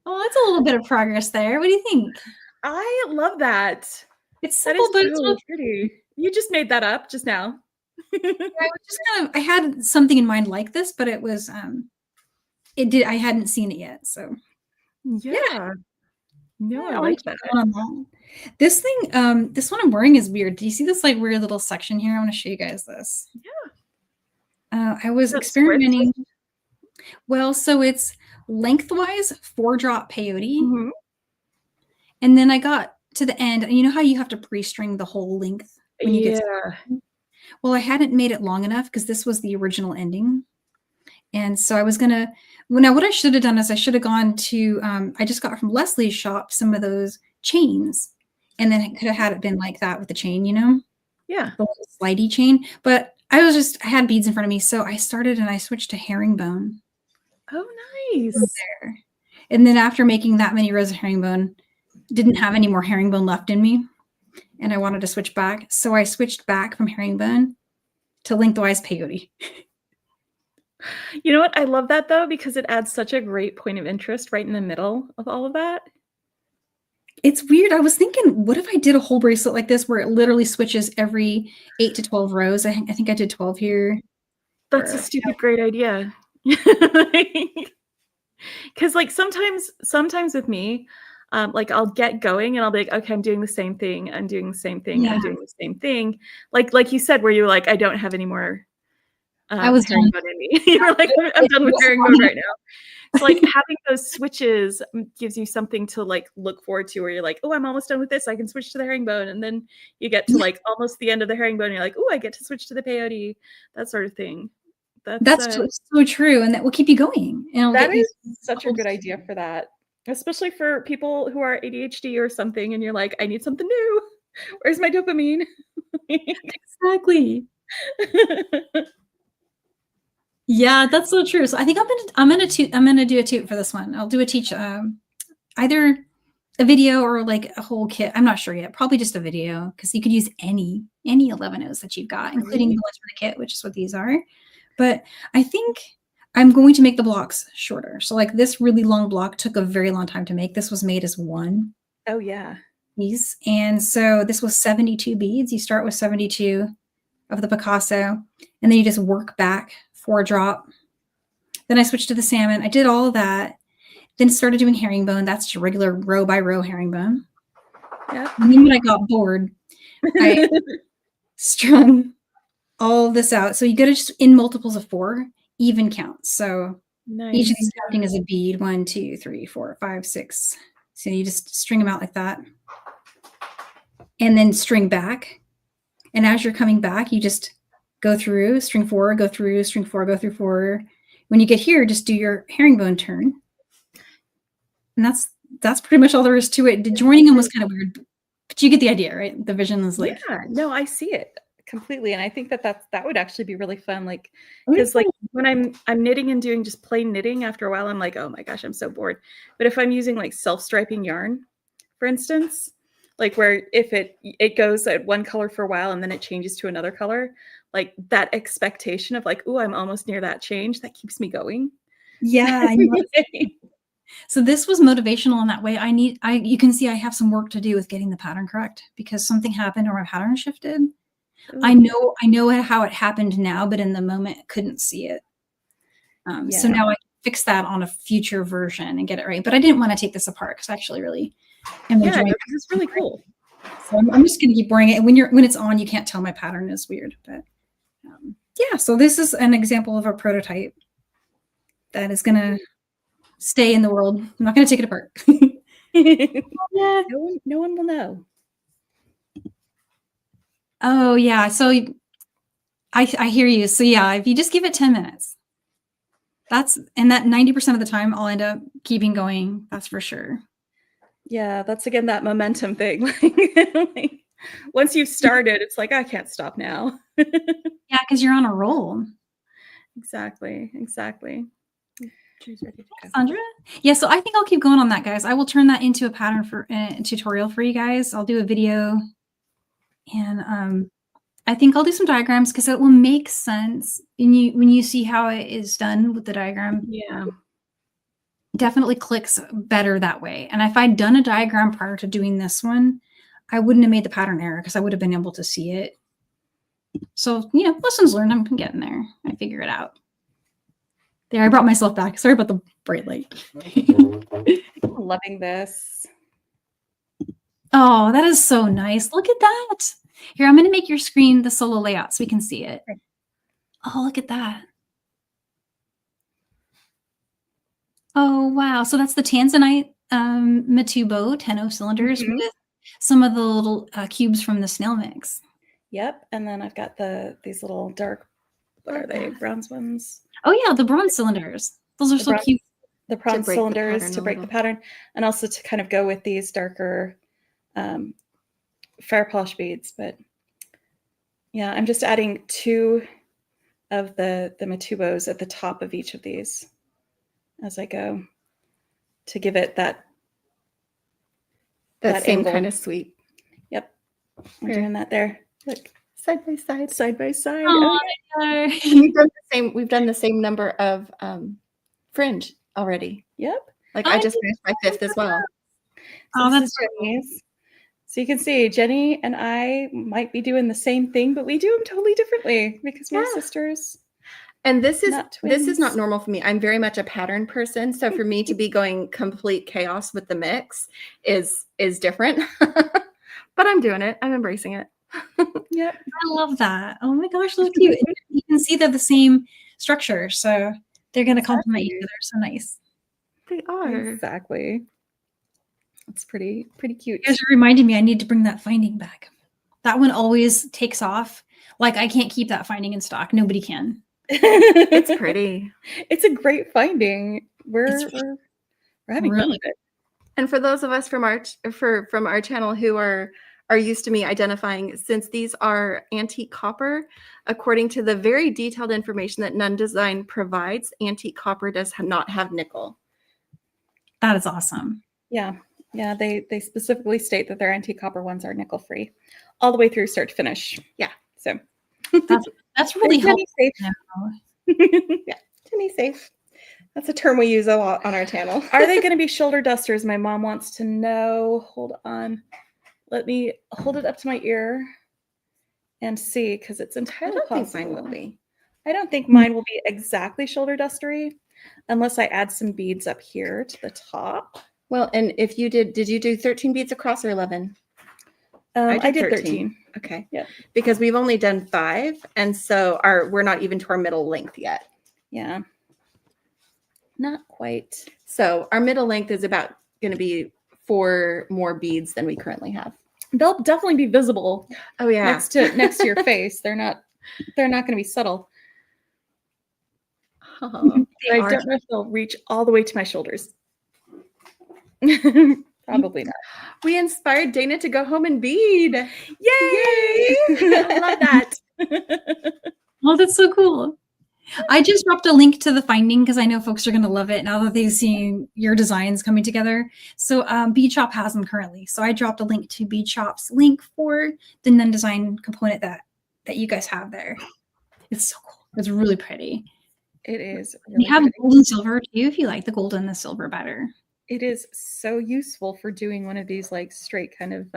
Speaker 1: Oh, that's a little bit of progress there. What do you think?
Speaker 3: I love that.
Speaker 1: It's simple, but it's
Speaker 3: really pretty. You just made that up just now.
Speaker 1: I had something in mind like this, but it was I hadn't seen it yet. So
Speaker 3: yeah. No, I like that.
Speaker 1: This thing, this one I'm wearing is weird. Do you see this like weird little section here? I want to show you guys this.
Speaker 3: Yeah.
Speaker 1: I was experimenting. Well, so it's lengthwise 4-drop peyote. And then I got to the end, and you know how you have to pre-string the whole length when you get started? Well, I hadn't made it long enough because this was the original ending. And so I was gonna, now what I should have done is I should have gone to, I just got from Leslie's shop some of those chains, and then it could have had it been like that with the chain, you know?
Speaker 3: Yeah.
Speaker 1: The little slidey chain. But I had beads in front of me. So I started and I switched to herringbone.
Speaker 3: Oh, nice.
Speaker 1: There. And then after making that many rows of herringbone, didn't have any more herringbone left in me. And I wanted to switch back. So I switched back from herringbone to lengthwise peyote.
Speaker 3: You know what? I love that though, because it adds such a great point of interest right in the middle of all of that.
Speaker 1: It's weird. I was thinking, what if I did a whole bracelet like this where it literally switches every 8 to 12 rows? I think I did 12 here.
Speaker 3: That's a stupid great idea. Because like sometimes with me, like I'll get going and I'll be like, okay, I'm doing the same thing. I'm doing the same thing. I'm doing the same thing. Like you said, where you're like, I don't have any more
Speaker 1: I was
Speaker 3: herringbone in me. You're like, I'm done with herringbone right now. So like having those switches gives you something to like look forward to, where you're like, oh, I'm almost done with this. I can switch to the herringbone. And then you get to like almost the end of the herringbone. And you're like, oh, I get to switch to the peyote, that sort of thing.
Speaker 1: That's so true. And that will keep you going. And
Speaker 3: that is such a good idea for that. Especially for people who are ADHD or something. And you're like, I need something new. Where's my dopamine?
Speaker 1: Exactly. Yeah, that's so true. So I think I'm gonna do a toot for this one. I'll do a teach, either a video or like a whole kit. I'm not sure yet. Probably just a video, because you could use any 11 O's that you've got, including the ones for the kit, which is what these are. But I think I'm going to make the blocks shorter. So like this really long block took a very long time to make. This was made as one
Speaker 3: Oh yeah.
Speaker 1: piece. And so this was 72 beads. You start with 72 of the Picasso, and then you just work back 4 drop. Then I switched to the salmon. I did all of that. Then started doing herringbone. That's just regular row by row herringbone.
Speaker 3: Yeah.
Speaker 1: And then when I got bored, I strung all of this out. So you go to just in multiples of 4, even counts. So each of
Speaker 3: Nice.
Speaker 1: these counting as a bead. 1, 2, 3, 4, 5, 6. So you just string them out like that. And then string back. And as you're coming back, you just go through, string 4, go through, string 4, go through 4. When you get here, just do your herringbone turn. And that's pretty much all there is to it. The joining them was kind of weird, but you get the idea, right? The vision is like,
Speaker 3: Yeah, no, I see it completely, and I think that would actually be really fun. Like, because like when I'm knitting and doing just plain knitting, after a while, I'm like, oh my gosh, I'm so bored. But if I'm using like self-striping yarn, for instance, like where if it goes at one color for a while and then it changes to another color, like that expectation of like, oh, I'm almost near that change, that keeps me going.
Speaker 1: yeah. I know. So this was motivational in that way. You can see I have some work to do with getting the pattern correct because something happened or my pattern shifted.
Speaker 3: Ooh.
Speaker 1: I know how it happened now, but in the moment couldn't see it. So now I can fix that on a future version and get it right. But I didn't want to take this apart because I actually really am enjoying it.
Speaker 3: It's really cool.
Speaker 1: So I'm just going to keep boring it. And when it's on, you can't tell my pattern is weird. But yeah, so this is an example of a prototype that is going to stay in the world. I'm not going to take it apart.
Speaker 3: Yeah, no one will know.
Speaker 1: Oh yeah, so I hear you. So yeah, if you just give it 10 minutes, that 90% of the time I'll end up keeping going. That's for sure.
Speaker 3: Yeah, that's again that momentum thing. Like, once you've started, it's like I can't stop now.
Speaker 1: Yeah, because you're on a roll.
Speaker 3: Exactly.
Speaker 1: Sandra? Yeah, so I think I'll keep going on that, guys. I will turn that into a pattern for a tutorial for you guys. I'll do a video, and I think I'll do some diagrams because it will make sense when you see how it is done with the diagram.
Speaker 3: Yeah.
Speaker 1: Definitely clicks better that way. And if I'd done a diagram prior to doing this one, I wouldn't have made the pattern error because I would have been able to see it. So, lessons learned. I'm getting there. I figure it out. There, I brought myself back. Sorry about the bright light.
Speaker 3: Loving this.
Speaker 1: Oh, that is so nice. Look at that. Here, I'm going to make your screen the solo layout so we can see it. Oh, look at that. Oh, wow. So that's the Tanzanite Matubo 10-0 cylinders with some of the little cubes from the snail mix.
Speaker 3: Yep. And then I've got these little dark, what are they, bronze ones?
Speaker 1: Oh, yeah, the bronze cylinders. Those are so cute.
Speaker 3: The bronze cylinders to break the pattern, and also to kind of go with these darker fair polish beads. But yeah, I'm just adding 2 of the Matubos at the top of each of these as I go to give it that
Speaker 4: same
Speaker 3: angle.
Speaker 4: kind of sweep.
Speaker 3: Yep. I'm doing that there. Look,
Speaker 4: Side by side.
Speaker 3: side by side.
Speaker 1: Oh,
Speaker 3: yeah.
Speaker 4: We've done the same number of fringe already.
Speaker 3: Yep.
Speaker 4: Like I just finished my 5th as well.
Speaker 1: Oh,
Speaker 3: So
Speaker 1: that's
Speaker 3: Jenny's. So you can see Jenny and I might be doing the same thing, but we do them totally differently because we're sisters.
Speaker 4: And this is
Speaker 3: Not
Speaker 4: not normal for me. I'm very much a pattern person. So for me to be going complete chaos with the mix is different. But I'm doing it. I'm embracing it.
Speaker 3: Yep.
Speaker 1: I love that. Oh my gosh, so cute. You can see they're the same structure, so they're going to complement each other. So nice.
Speaker 4: They are.
Speaker 3: Exactly. It's pretty cute.
Speaker 1: You guys are reminding me I need to bring that finding back. That one always takes off. Like I can't keep that finding in stock. Nobody can.
Speaker 4: It's pretty.
Speaker 3: It's a great finding. We're having fun with it.
Speaker 4: And for those of us from our channel who are used to me identifying, since these are antique copper, according to the very detailed information that Nunn Design provides, antique copper does not have nickel.
Speaker 1: That is awesome.
Speaker 3: Yeah. Yeah. They specifically state that their antique copper ones are nickel free all the way through start to finish. Yeah. So
Speaker 1: That's really helpful.
Speaker 3: Yeah.
Speaker 2: Semi-safe. That's a term we use a lot on our channel.
Speaker 3: Are they going to be shoulder dusters? My mom wants to know. Hold on. Let me hold it up to my ear and see, because it's
Speaker 2: I
Speaker 3: entirely
Speaker 2: don't think
Speaker 3: possible.
Speaker 2: mine will be.
Speaker 3: I don't think mine will be exactly shoulder dustery unless I add some beads up here to the top.
Speaker 2: Well, and if you did you do 13 beads across or 11?
Speaker 3: I did 13.
Speaker 2: Okay.
Speaker 3: Yeah.
Speaker 2: Because we've only done 5, and so we're not even to our middle length yet.
Speaker 3: Yeah. Not quite.
Speaker 2: So our middle length is about going to be 4 more beads than we currently have.
Speaker 3: They'll definitely be visible
Speaker 2: Oh yeah.
Speaker 3: next to your face. They're not going to be subtle.
Speaker 2: Oh,
Speaker 3: I don't know if they'll reach all the way to my shoulders. Probably not.
Speaker 2: we inspired Dana to go home and bead.
Speaker 3: Yay! I love that.
Speaker 1: Oh, that's so cool. I just dropped a link to the finding because I know folks are going to love it now that they've seen your designs coming together. So Bead Shop has them currently. So I dropped a link to Bead Shop's link for the Nun design component that you guys have there. It's so cool. It's really pretty.
Speaker 3: It is.
Speaker 1: We
Speaker 3: Really
Speaker 1: have
Speaker 3: pretty.
Speaker 1: gold and silver too if you like the gold and the silver better.
Speaker 3: It is so useful for doing one of these like straight kind of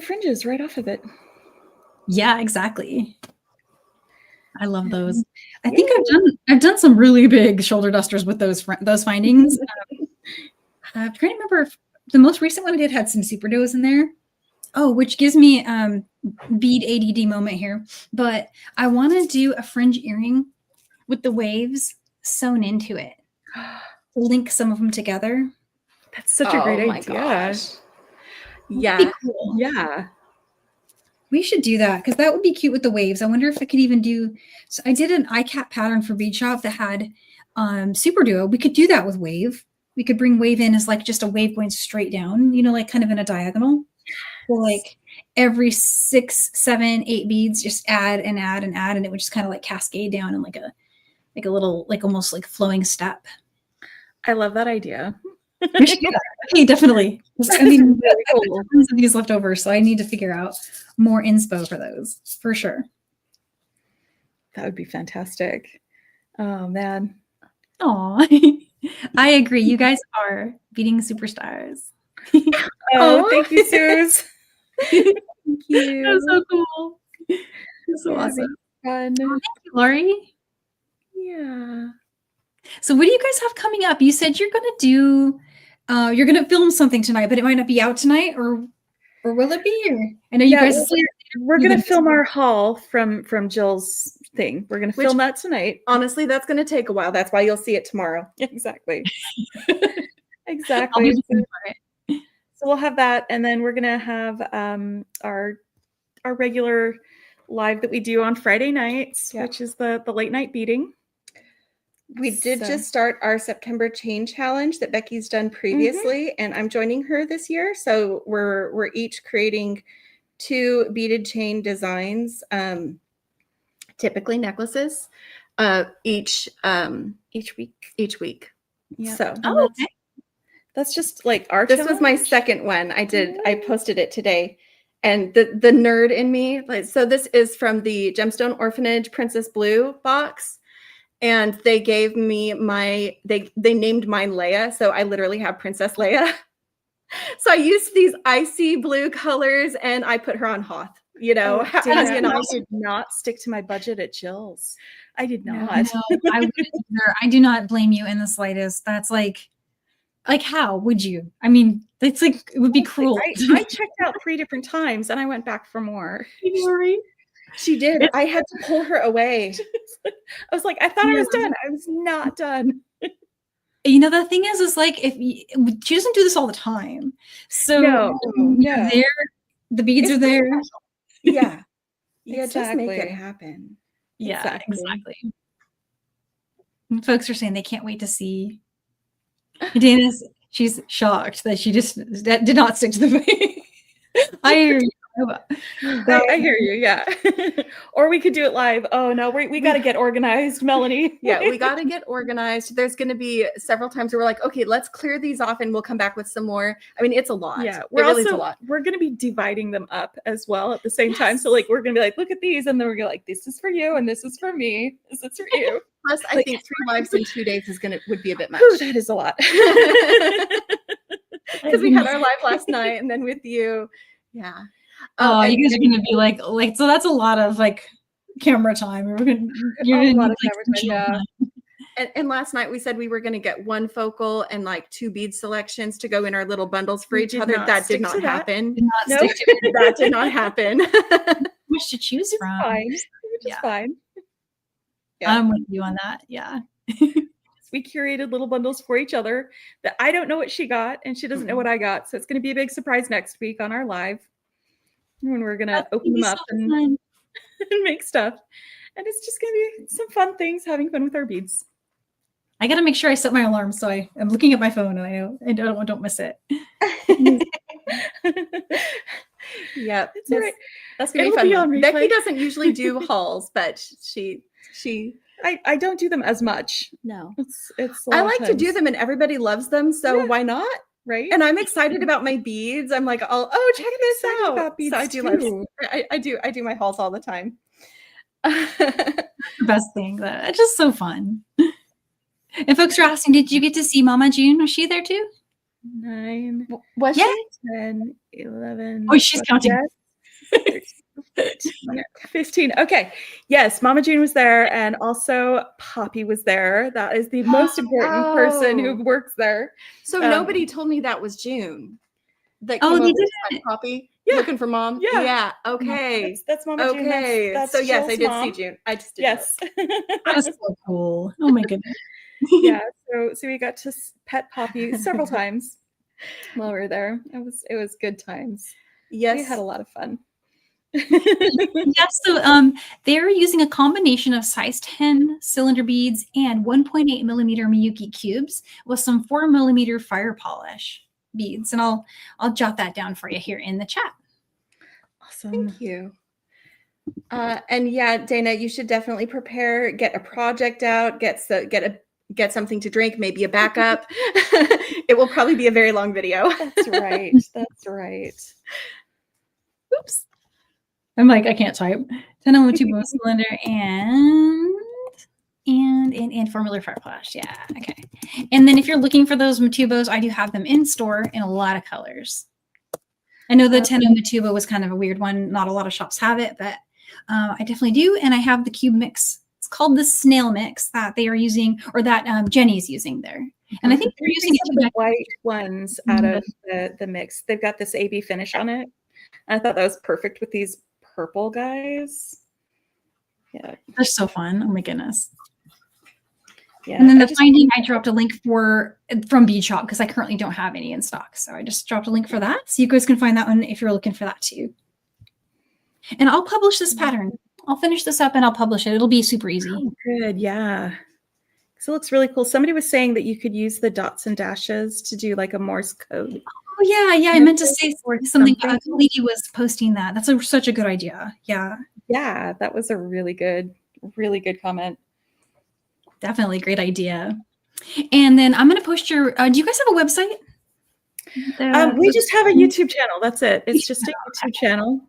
Speaker 3: fringes right off of it.
Speaker 1: Yeah, exactly. I love those. I think I've done some really big shoulder dusters with those findings. I'm trying to remember if the most recent one I did had some super does in there. Oh, which gives me bead ADD moment here. But I want to do a fringe earring with the waves sewn into it. Link some of them together.
Speaker 3: That's such a great
Speaker 2: my
Speaker 3: idea.
Speaker 2: gosh.
Speaker 1: That'd
Speaker 2: Yeah.
Speaker 1: be cool.
Speaker 3: Yeah.
Speaker 1: We should do that because that would be cute with the waves. I wonder if I could even do. So I did an ICAP pattern for Bead Shop that had super duo. We could do that with wave. We could bring wave in as like just a wave going straight down, like kind of in a diagonal. So like every 6, 7, 8 beads, just add and add and add, and it would just kind of like cascade down in like a little like almost like flowing step.
Speaker 3: I love that idea.
Speaker 1: We should do that. Okay, definitely. I mean,
Speaker 3: Really
Speaker 1: I have
Speaker 3: cool.
Speaker 1: tons of these left over, so I need to figure out more inspo for those for sure.
Speaker 3: That would be fantastic. Oh man.
Speaker 1: Aw, I agree. You guys are beating superstars.
Speaker 3: Oh, thank you, Suze.
Speaker 2: Thank you.
Speaker 1: That's so cool. That's so
Speaker 3: Yeah,
Speaker 1: awesome.
Speaker 3: Fun.
Speaker 1: Thank you, Lori.
Speaker 3: Yeah.
Speaker 1: So what do you guys have coming up? You said you're gonna film something tonight, but it might not be out tonight, or will it be? Or I know you
Speaker 3: Yeah,
Speaker 1: guys.
Speaker 3: we're gonna film our haul from Jill's thing. We're gonna film that tonight.
Speaker 2: Honestly, that's going to take a while. That's why you'll see it tomorrow.
Speaker 3: Exactly.
Speaker 1: I'll
Speaker 3: Exactly.
Speaker 1: be looking for it.
Speaker 3: So we'll have that, and then we're gonna have our regular live that we do on Friday nights,
Speaker 2: Yeah.
Speaker 3: which is the late night beading.
Speaker 2: We did
Speaker 3: So-
Speaker 2: just start our September chain challenge that Becky's done previously, and I'm joining her this year. So we're each creating 2 beaded chain designs, typically necklaces, each week.
Speaker 3: Yeah.
Speaker 2: So
Speaker 1: Oh, okay.
Speaker 3: That's just like our
Speaker 2: this was my
Speaker 3: challenge.
Speaker 2: second one. I posted it today. And the nerd in me, so this is from the Gemstone Orphanage Princess Blue box. And they gave me they named mine Leia. So I literally have Princess Leia. So I used these icy blue colors and I put her on Hoth,
Speaker 3: Oh,
Speaker 2: as
Speaker 3: Dana,
Speaker 2: you know.
Speaker 3: I did not stick to my budget at Jill's. I did not.
Speaker 1: No, I wouldn't either. I do not blame you in the slightest. That's like how would you? I mean, it's like it would be cruel.
Speaker 3: I checked out 3 different times and I went back for more.
Speaker 2: She did. I had to pull her away.
Speaker 3: I was like, I thought I was
Speaker 1: Yeah.
Speaker 3: done. I was not done.
Speaker 1: The thing is like she doesn't do this all the time. So
Speaker 3: No.
Speaker 1: the beads
Speaker 2: It's
Speaker 1: are there.
Speaker 2: Yeah. Yeah, just make it
Speaker 3: Exactly.
Speaker 2: happen.
Speaker 1: Yeah,
Speaker 3: Exactly.
Speaker 1: exactly. And folks are saying they can't wait to see. Dana's she's shocked that she just did not stick to the face. I
Speaker 3: I hear you. Yeah. Or we could do it live. Oh no, we got to get organized, Melanie.
Speaker 4: Yeah, we got to get organized. There's going to be several times where we're like, okay, let's clear these off and we'll come back with some more. I mean, it's a lot.
Speaker 3: Yeah,
Speaker 4: it really is a lot.
Speaker 3: we're going to be dividing them up as well at the same time. So like we're going to be like, look at these, and then we're going to like, this is for you, and this is for me, this is for you.
Speaker 4: Plus, I think 3 lives in 2 days would be a bit much.
Speaker 3: Whew, that is a lot.
Speaker 4: Because we had our live last night, and then with you, yeah.
Speaker 1: Oh,
Speaker 4: and
Speaker 1: you guys are gonna be like, so that's a lot of like camera time. You're
Speaker 3: A
Speaker 1: gonna
Speaker 3: lot
Speaker 1: need,
Speaker 3: of
Speaker 1: like,
Speaker 3: camera
Speaker 1: some
Speaker 3: time,
Speaker 1: chill
Speaker 3: yeah.
Speaker 1: time.
Speaker 4: And last night we said we were going to get 1 focal and like 2 bead selections to go in our little bundles for
Speaker 3: We
Speaker 4: each
Speaker 3: did
Speaker 4: other.
Speaker 3: not
Speaker 4: That
Speaker 3: stick
Speaker 4: did
Speaker 3: to
Speaker 4: not
Speaker 3: that.
Speaker 4: happen.
Speaker 1: Did not
Speaker 3: Nope.
Speaker 1: stick to it.
Speaker 4: That did not happen.
Speaker 1: Much to choose
Speaker 3: It's
Speaker 1: from.
Speaker 3: fine. Which is
Speaker 1: Yeah.
Speaker 3: fine. Yeah.
Speaker 1: I'm with you on that. Yeah.
Speaker 3: We curated little bundles for each other that I don't know what she got and she doesn't know what I got. So it's going to be a big surprise next week on our live when we're going to
Speaker 1: That's
Speaker 3: open
Speaker 1: gonna
Speaker 3: them
Speaker 1: be
Speaker 3: up
Speaker 1: so
Speaker 3: and
Speaker 1: fun.
Speaker 3: make stuff. And it's just going to be some fun things, having fun with our beads.
Speaker 1: I gotta make sure I set my alarm so I'm looking at my phone and I don't miss it.
Speaker 4: Yeah,
Speaker 3: It's all right.
Speaker 4: that's gonna
Speaker 3: It'll
Speaker 4: be fun.
Speaker 3: be on
Speaker 4: Becky
Speaker 3: replay.
Speaker 4: doesn't usually do hauls, but she
Speaker 3: I don't do them as much.
Speaker 4: no.
Speaker 3: It's a
Speaker 4: I
Speaker 3: lot of
Speaker 4: like to do
Speaker 3: times,
Speaker 4: them, and everybody loves them, so
Speaker 3: Yeah.
Speaker 4: why not?
Speaker 3: right?
Speaker 4: And I'm excited about my beads. I'm like, oh, check this
Speaker 3: excited
Speaker 4: out.
Speaker 3: about beads
Speaker 4: so I do love.
Speaker 3: too.
Speaker 4: I do my hauls all the time.
Speaker 1: The best thing. It's just so fun. And folks are asking, did you get to see Mama June? Was she there too?
Speaker 3: 9,
Speaker 4: Was
Speaker 1: Yeah.
Speaker 4: she?
Speaker 3: 10, 11.
Speaker 1: Oh, she's counting.
Speaker 3: 15. Okay. Yes, Mama June was there, and also Poppy was there. That is the most important person who
Speaker 4: Oh.
Speaker 3: works there.
Speaker 4: So
Speaker 3: Um,
Speaker 4: nobody told me that was June. That
Speaker 1: Oh,
Speaker 4: came
Speaker 1: they
Speaker 4: over to sign Poppy
Speaker 3: Yeah.
Speaker 4: looking for mom.
Speaker 3: Yeah.
Speaker 4: Yeah. Okay.
Speaker 3: That's Mama June.
Speaker 4: Okay.
Speaker 3: That's
Speaker 4: So yes, I
Speaker 3: Jill's
Speaker 4: did
Speaker 3: mom.
Speaker 4: see June. I just didn't know.
Speaker 3: Yes.
Speaker 1: That was so cool. Oh my goodness.
Speaker 3: Yeah. So we got to pet Poppy several times while we were there. It was good times.
Speaker 4: Yes.
Speaker 3: We had a lot of fun.
Speaker 1: Yeah, so they're using a combination of size 10 cylinder beads and 1.8 millimeter Miyuki cubes with some 4 millimeter fire polish beads. And I'll jot that down for you here in the chat.
Speaker 3: Awesome.
Speaker 4: Thank you. And yeah, Dana, you should definitely prepare, get a project out, get something to drink, maybe a backup. It will probably be a very long video.
Speaker 3: That's right. That's right.
Speaker 1: Oops. I'm like, I can't type. 10 on 2 bow cylinder and 4 millimeter fire polish. Yeah, okay. And then if you're looking for those Matubos, I do have them in store in a lot of colors. I know the 10 on Matubo was kind of a weird one. Not a lot of shops have it, but I definitely do. And I have the cube mix. It's called the snail mix that they are using, or that Jenny's using there. And I think they're using
Speaker 3: some of the white ones out of the mix. They've got this AB finish on it. And I thought that was perfect with these purple guys. Yeah.
Speaker 1: They're so fun. Oh my goodness.
Speaker 3: Yeah.
Speaker 1: And then the finding, I dropped a link from Bead Shop because I currently don't have any in stock. So I just dropped a link for that. So you guys can find that one if you're looking for that too. And I'll publish this pattern. I'll finish this up and I'll publish it. It'll be super easy.
Speaker 3: Oh, good. Yeah. So it looks really cool. Somebody was saying that you could use the dots and dashes to do like a Morse code.
Speaker 1: Oh yeah. I meant to say something.
Speaker 3: something.
Speaker 1: Lady was posting that. That's such a good idea. Yeah.
Speaker 3: Yeah, that was a really good comment.
Speaker 1: Definitely a great idea. And then I'm going to post your, do you guys have a website?
Speaker 3: We just have a YouTube channel. That's it. It's just a YouTube channel.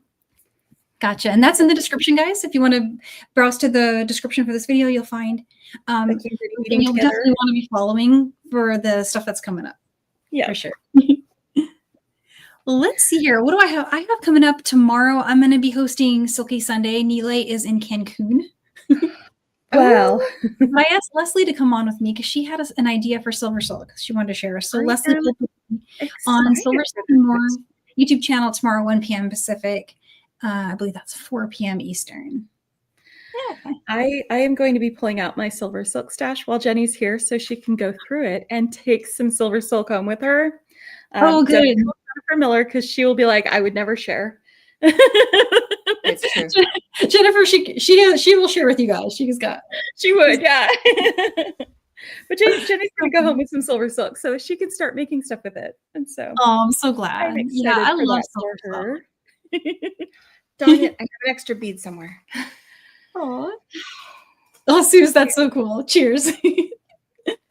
Speaker 1: Gotcha. And that's in the description, guys. If you want to browse to the description for this video, you'll find, and you'll definitely want to be following for the stuff that's coming up.
Speaker 3: Yeah,
Speaker 1: for sure. Well, let's see here. What do I have? I have coming up tomorrow. I'm going to be hosting Silky Sunday. Nile is in Cancun.
Speaker 3: Wow.
Speaker 1: But I asked Leslie to come on with me because she had an idea for Silver Silk. She wanted to share. So Leslie will be on Silver Silk and More YouTube channel tomorrow, 1 p.m. Pacific. I believe that's 4 p.m. Eastern. Yeah.
Speaker 3: I am going to be pulling out my Silver Silk stash while Jenny's here so she can go through it and take some Silver Silk home with her.
Speaker 1: Oh, good.
Speaker 3: For Miller, because she will be like, I would never share.
Speaker 4: It's true.
Speaker 1: Jennifer, she will share with you guys.
Speaker 3: She would, yeah. But Jenny's going to go home with some Silver Silk so she can start making stuff with it. And so
Speaker 1: I'm so glad.
Speaker 3: I'm excited
Speaker 1: Yeah, I
Speaker 3: for
Speaker 1: love
Speaker 3: that
Speaker 1: Silver
Speaker 3: for
Speaker 1: Silk.
Speaker 3: her.
Speaker 2: Darn it, I have an extra bead somewhere.
Speaker 1: Aw. Oh, Suze, that's so cool. Cheers.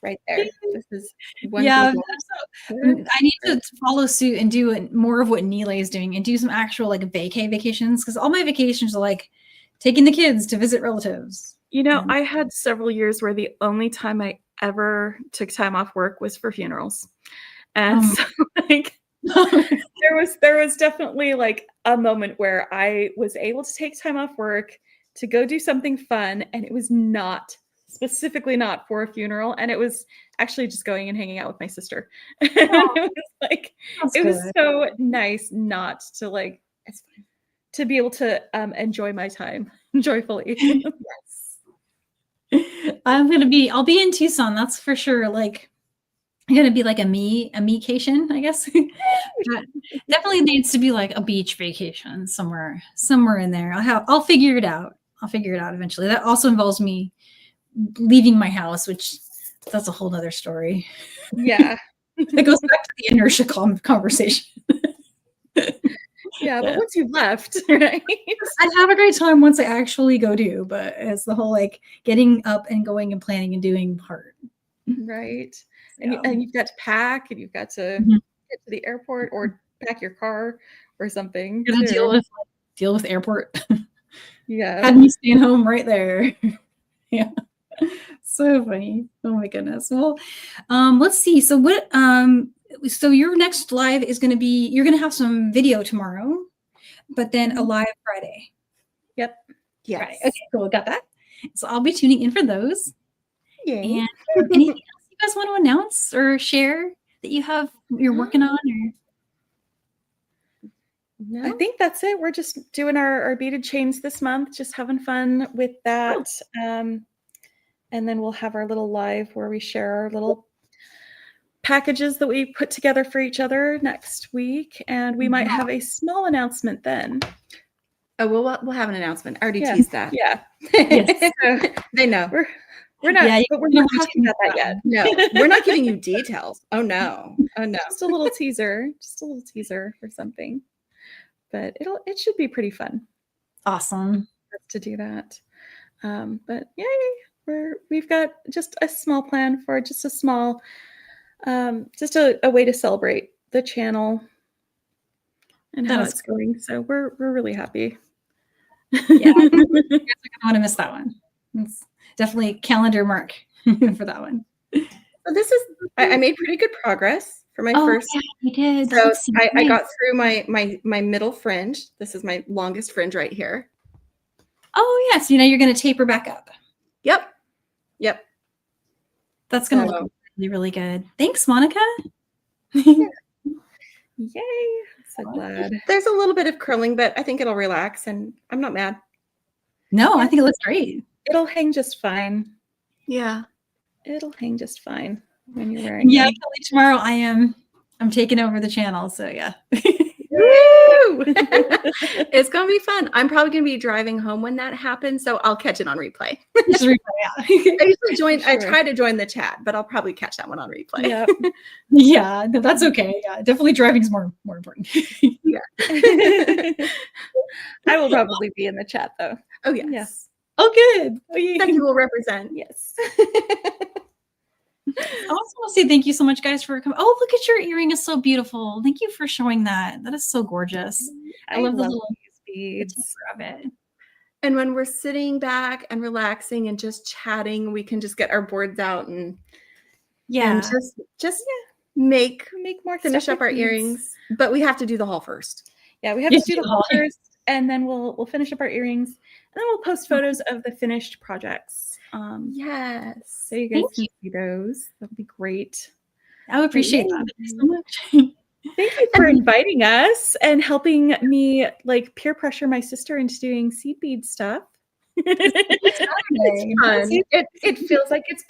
Speaker 2: Right there. This is one
Speaker 1: Yeah,
Speaker 2: bead.
Speaker 1: I need to follow suit and do more of what Neela is doing and do some actual like vacations, because all my vacations are like taking the kids to visit relatives.
Speaker 3: You know,
Speaker 1: And-
Speaker 3: I had several years where the only time I ever took time off work was for funerals. And so like there was definitely like a moment where I was able to take time off work to go do something fun, and it was specifically not for a funeral, and it was actually just going and hanging out with my sister. And it was like it was so nice not to like to be able to enjoy my time joyfully.
Speaker 1: Yes. I'll be in Tucson, that's for sure. Like I'm gonna be like a me-cation, I guess. But definitely needs to be like a beach vacation somewhere in there. I'll figure it out. I'll figure it out eventually. That also involves me leaving my house, which that's a whole nother story.
Speaker 2: Yeah.
Speaker 1: It goes back to the inertia conversation.
Speaker 2: Yeah, but once you've left, right?
Speaker 1: I'd have a great time once I actually go do, but it's the whole like getting up and going and planning and doing part.
Speaker 2: Right.
Speaker 1: Yeah.
Speaker 2: And you've got to pack, and you've got to
Speaker 1: Mhm.
Speaker 2: get to the airport or pack your car or something.
Speaker 1: You're gonna
Speaker 2: too.
Speaker 1: deal with airport.
Speaker 2: Yeah.
Speaker 1: Had me staying home right there. Yeah. So funny. Oh my goodness. Well, let's see. So so your next live is going to be, you're going to have some video tomorrow, but then a live Friday.
Speaker 2: Yep.
Speaker 1: Yes. Friday. Okay, cool. Got that. So I'll be tuning in for those.
Speaker 2: Yay.
Speaker 1: And anything else you guys want to announce or share that you're working on? Or
Speaker 2: No?
Speaker 3: I think that's it. We're just doing our beaded chains this month, just having fun with that. And then we'll have our little live where we share our little packages that we put together for each other next week. And we might have a small announcement then.
Speaker 2: Oh, we'll have an announcement. I already
Speaker 3: Yeah.
Speaker 2: teased that.
Speaker 3: Yeah.
Speaker 1: Yes.
Speaker 2: So they know.
Speaker 3: We're not,
Speaker 1: Yeah,
Speaker 3: but we're not talking about that yet.
Speaker 2: No, we're not giving you details. Oh no. Oh no.
Speaker 3: Just a little teaser, or something. But it should be pretty fun
Speaker 1: awesome.
Speaker 3: to do that. But yay, we've got just a small plan for just a small, just a way to celebrate the channel and how it's going. So we're really happy.
Speaker 1: Yeah, I don't want to miss that one. It's definitely calendar mark for that one.
Speaker 2: So this is I made pretty good progress for my first.
Speaker 1: Yeah, you did.
Speaker 2: So I got through my middle fringe. This is my longest fringe right here.
Speaker 1: Oh yes, you're going to taper back up.
Speaker 2: Yep.
Speaker 1: That's going to look really, really good. Thanks, Monica.
Speaker 2: Yay!
Speaker 3: So glad.
Speaker 2: There's a little bit of curling, but I think it'll relax, and I'm not mad.
Speaker 1: No, I think it looks great.
Speaker 3: It'll hang just fine.
Speaker 4: Yeah.
Speaker 3: It'll hang just fine when you're wearing
Speaker 1: Yeah,
Speaker 3: them.
Speaker 1: Kelly, tomorrow I'm taking over the channel. So yeah.
Speaker 2: Woo! It's gonna be fun. I'm probably gonna be driving home when that happens, so I'll catch it on replay.
Speaker 1: Just replay, yeah.
Speaker 2: I usually join. I
Speaker 3: Sure.
Speaker 2: try to join the chat, but I'll probably catch that one on replay.
Speaker 3: Yep.
Speaker 1: Yeah, no, that's okay. Yeah, definitely driving is more important.
Speaker 3: I will probably be in the chat though.
Speaker 2: Oh yes.
Speaker 3: Yes.
Speaker 1: Oh, good. Oh, yeah.
Speaker 2: Then you will represent.
Speaker 3: Yes.
Speaker 1: I also want to say thank you so much, guys, for coming. Oh, look at your earring; is so beautiful. Thank you for showing that. That is so gorgeous. I love the little
Speaker 3: these beads.
Speaker 1: taper of it.
Speaker 2: And when we're sitting back and relaxing and just chatting, we can just get our boards out and
Speaker 1: Yeah,
Speaker 2: just make
Speaker 3: more
Speaker 2: finish
Speaker 3: stuff
Speaker 2: up our
Speaker 3: with beads.
Speaker 2: earrings. But we have to do the haul first.
Speaker 3: Yeah, we have
Speaker 1: Yes,
Speaker 3: to do the
Speaker 1: the
Speaker 3: haul
Speaker 1: haul.
Speaker 3: first, and then we'll finish up our earrings, and then we'll post photos of the finished projects.
Speaker 2: Yes.
Speaker 3: So you guys
Speaker 1: Thank
Speaker 3: can see those. That'll be great.
Speaker 1: I would appreciate
Speaker 3: Yay.
Speaker 1: that. Thank you so much.
Speaker 3: Thank you for inviting us and helping me like peer pressure my sister into doing seed bead stuff.
Speaker 2: It's fun. It feels like it's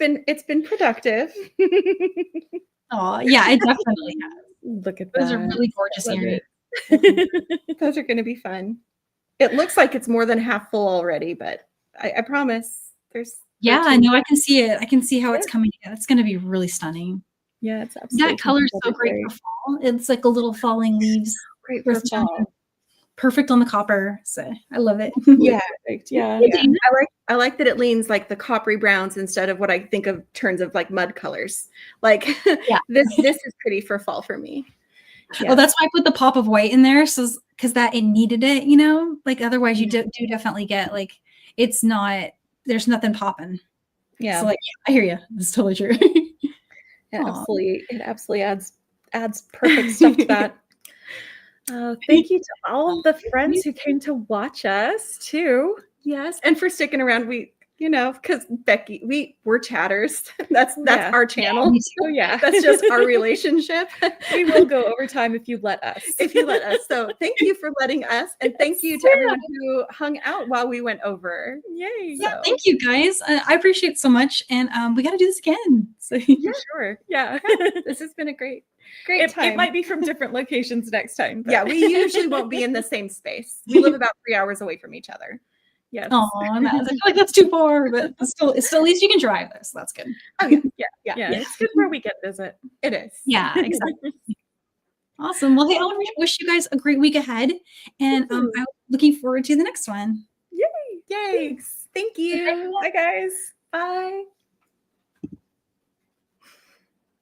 Speaker 2: been productive.
Speaker 1: Oh, yeah, it definitely has.
Speaker 3: Look at
Speaker 1: Those
Speaker 3: that.
Speaker 1: are really gorgeous
Speaker 3: Love
Speaker 1: earrings.
Speaker 2: Those are going to be fun. It looks like it's more than half full already, but I promise there's.
Speaker 1: Yeah, I know. I can see it. I can see how it's
Speaker 2: Yeah.
Speaker 1: coming in. It's going to be really stunning.
Speaker 3: Yeah, it's absolutely
Speaker 1: That color is so
Speaker 3: beautiful.
Speaker 1: great for fall. It's like a little falling leaves.
Speaker 2: great
Speaker 1: for
Speaker 2: for
Speaker 1: fall.
Speaker 2: fall.
Speaker 1: perfect on the copper. So I love it.
Speaker 2: Yeah.
Speaker 3: Perfect. Yeah.
Speaker 2: Yeah. I like that it leans like the coppery browns instead of what I think of terms of like mud colors. Like this is pretty for fall for me.
Speaker 1: Well, that's why I put the pop of white in there. So because that it needed it, you know, like otherwise you do definitely get like, it's not, there's nothing popping.
Speaker 2: Yeah.
Speaker 1: So like, I hear you. That's totally true.
Speaker 2: It absolutely adds perfect stuff to that.
Speaker 3: Thank you to all of the friends who came to watch us too.
Speaker 2: Yes, and for sticking around. We, you know, because Becky, we're chatters. That's our channel.
Speaker 3: Oh yeah,
Speaker 2: that's just our relationship.
Speaker 3: We will go over time if you let us.
Speaker 2: So thank you for letting us, and thank you to everyone who hung out while we went over.
Speaker 3: Yay!
Speaker 1: Yeah, thank you guys. I appreciate it so much, and we got to do this again. So
Speaker 3: yeah, sure. Yeah,
Speaker 2: this has been a great
Speaker 3: It
Speaker 2: time.
Speaker 3: might be from different locations next time.
Speaker 2: Yeah, we usually won't be in the same space. We live about 3 hours away from each other.
Speaker 3: Yes.
Speaker 1: Oh, I feel like that's too far, but it's still at least you can drive this. So that's good.
Speaker 2: Oh yeah.
Speaker 3: It's good for a weekend visit.
Speaker 2: It is.
Speaker 1: Yeah, exactly. Awesome. Well, hey, I wish you guys a great week ahead, and I'm looking forward to the next one.
Speaker 2: Yay! Thanks. Thank you.
Speaker 3: Bye, guys.
Speaker 2: Bye.